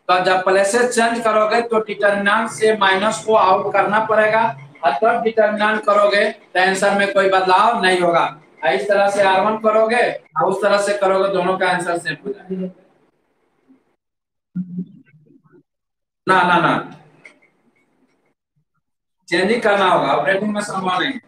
तो जब प्लेसेस चेंज करोगे तो डिटरमिनेंट से माइनस को आउट करना पड़ेगा, और तब डिटरमिनेंट करोगे तो आंसर में कोई बदलाव नहीं होगा। इस तरह से R1 करोगे और उस तरह से करोगे, दोनों का आंसर सेम हो जाएगा। ना ना ना, चेंज ही करना होगा, ऑपरेटिंग में संभव नहीं।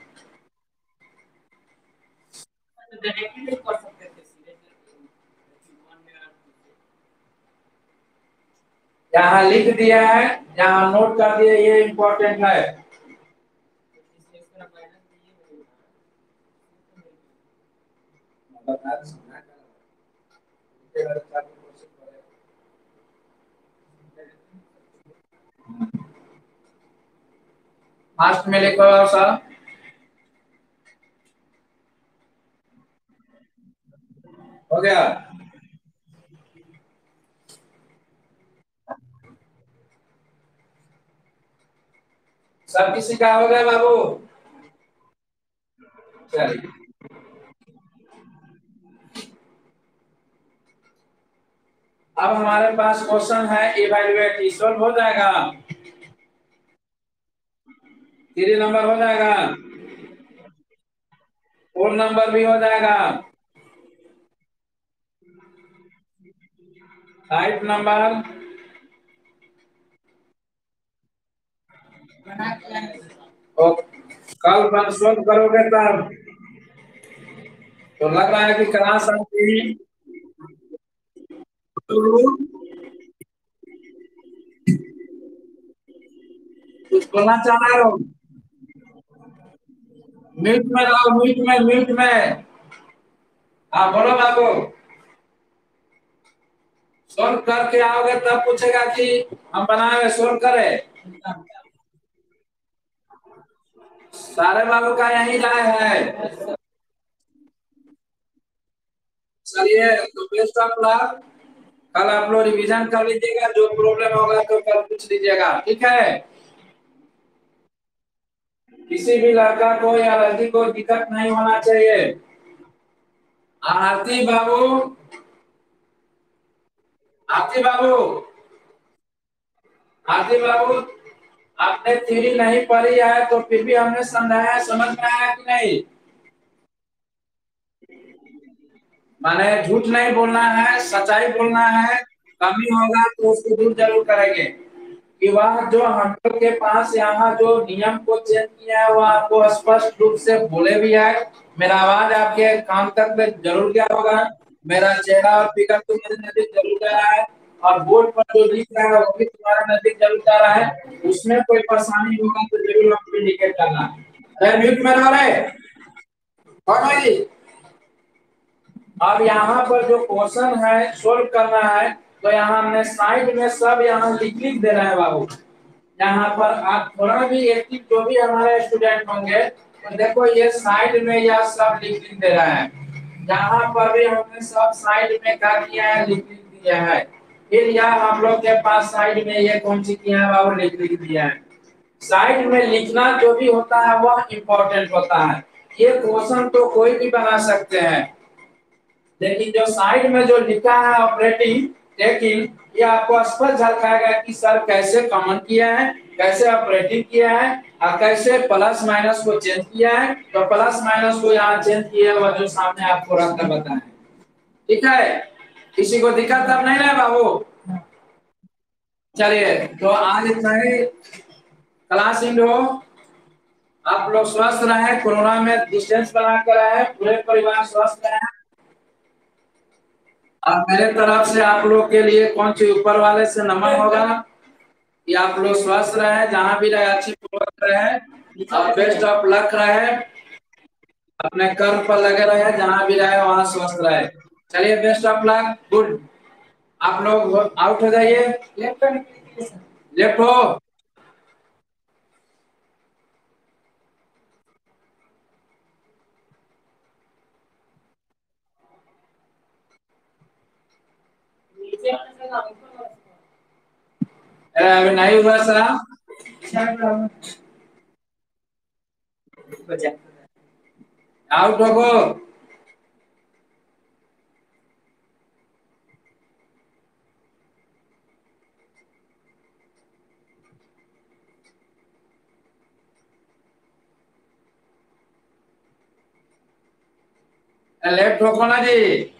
यहाँ लिख दिया है, यहाँ नोट कर दिया, ये इम्पोर्टेंट है। फास्ट में लिखो सर। हो गया? सब किसी का हो गया बाबू? चलिए, अब हमारे पास क्वेश्चन है इवैल्यूएट, सॉल्व हो जाएगा? 3 नंबर हो जाएगा, 4 नंबर भी हो जाएगा, 5 नंबर। और कल पर सोल्व करोगे तब तो लग रहा है कि क्लास आपकी तो कुछ बोलना चाह रहे हो? म्यूट में रहो, म्यूट में, म्यूट में। हाँ बोलो बाबू। सोल्व करके आओगे तब पूछेगा कि हम बनाए सोल्व करें। सारे बाबू का यही राय है। चलिए तो बेस्ट ऑफ लक। कल आप लोग रिवीजन कर लीजिएगा, जो प्रॉब्लम होगा तो कल पूछ लीजिएगा, ठीक है? किसी भी लड़का को या लड़की को दिक्कत नहीं होना चाहिए। आरती बाबू, आरती बाबू, आरती बाबू, आपने थ्योरी नहीं पढ़ी है तो फिर भी हमने समझाया, समझ में आया कि नहीं? माने झूठ नहीं बोलना है, सच्चाई बोलना है। कमी होगा तो उसको दूर जरूर करेंगे। कि वह जो हम लोग के पास यहाँ जो नियम को चेंज किया है वो आपको स्पष्ट रूप से बोले भी है। मेरा आवाज आपके कान तक में जरूर गया होगा। मेरा चेहरा और फिगर तो मेरे नजदीक जरूर जा रहा है। और बोर्ड पर जो लिख रहा है वो भी तुम्हारे नजदीक जरूर जा रहा है। उसमें कोई परेशानी होगा तो जरूर आपको इंडिकेट करना। अरे म्यूट में रहो रे। कौन भाई? अब यहाँ पर जो क्वेश्चन है सोल्व करना है, तो यहाँ हमने साइड में सब यहाँ लिख लिख दे रहे हैं बाबू। यहाँ पर आप थोड़ा भी एक्टिव जो भी हमारे स्टूडेंट होंगे तो देखो ये साइड में यह सब लिख लिख दे रहा है। यहाँ पर भी हमने सब साइड में क्या किया है, लिख लिख दिया है। फिर यह हम लोग के पास साइड में ये कौन सी किया है बाबू, लिख लिख दिया है। साइड में लिखना जो भी होता है वह इम्पोर्टेंट होता है। ये क्वेश्चन तो कोई भी बना सकते हैं, लेकिन जो साइड में जो लिखा है ऑपरेटिंग टेकिंग, ये आपको स्पष्ट झलकाएगा कि सर कैसे कमेंट किया है, कैसे ऑपरेटिंग किया है, और कैसे प्लस माइनस को चेंज किया है। तो प्लस माइनस को यहाँ चेंज किया हुआ जो सामने आपको रखकर बताएं, ठीक है? किसी को दिक्कत अब नहीं ना बाबू? चलिए तो आज इतना ही। क्लास इन हो, आप लोग स्वस्थ रहे, कोरोना में डिस्टेंस बना कर रहे, पूरे परिवार स्वस्थ रहे। और मेरे तरफ से आप लोग के लिए कौन सी ऊपर वाले से नमन होगा कि आप लोग स्वस्थ रहे, जहां भी रहे अच्छी पूर्वक रहे और बेस्ट ऑफ लक रहे। अपने कर्म पर लगे रहे, जहां भी रहे वहां स्वस्थ रहे। चलिए बेस्ट ऑफ लक, गुड। आप लोग आउट हो जाइए। लेफ्ट हो। अभी नहीं हुआ सर, आउट हो गो। लेफ्ट हो ना जी।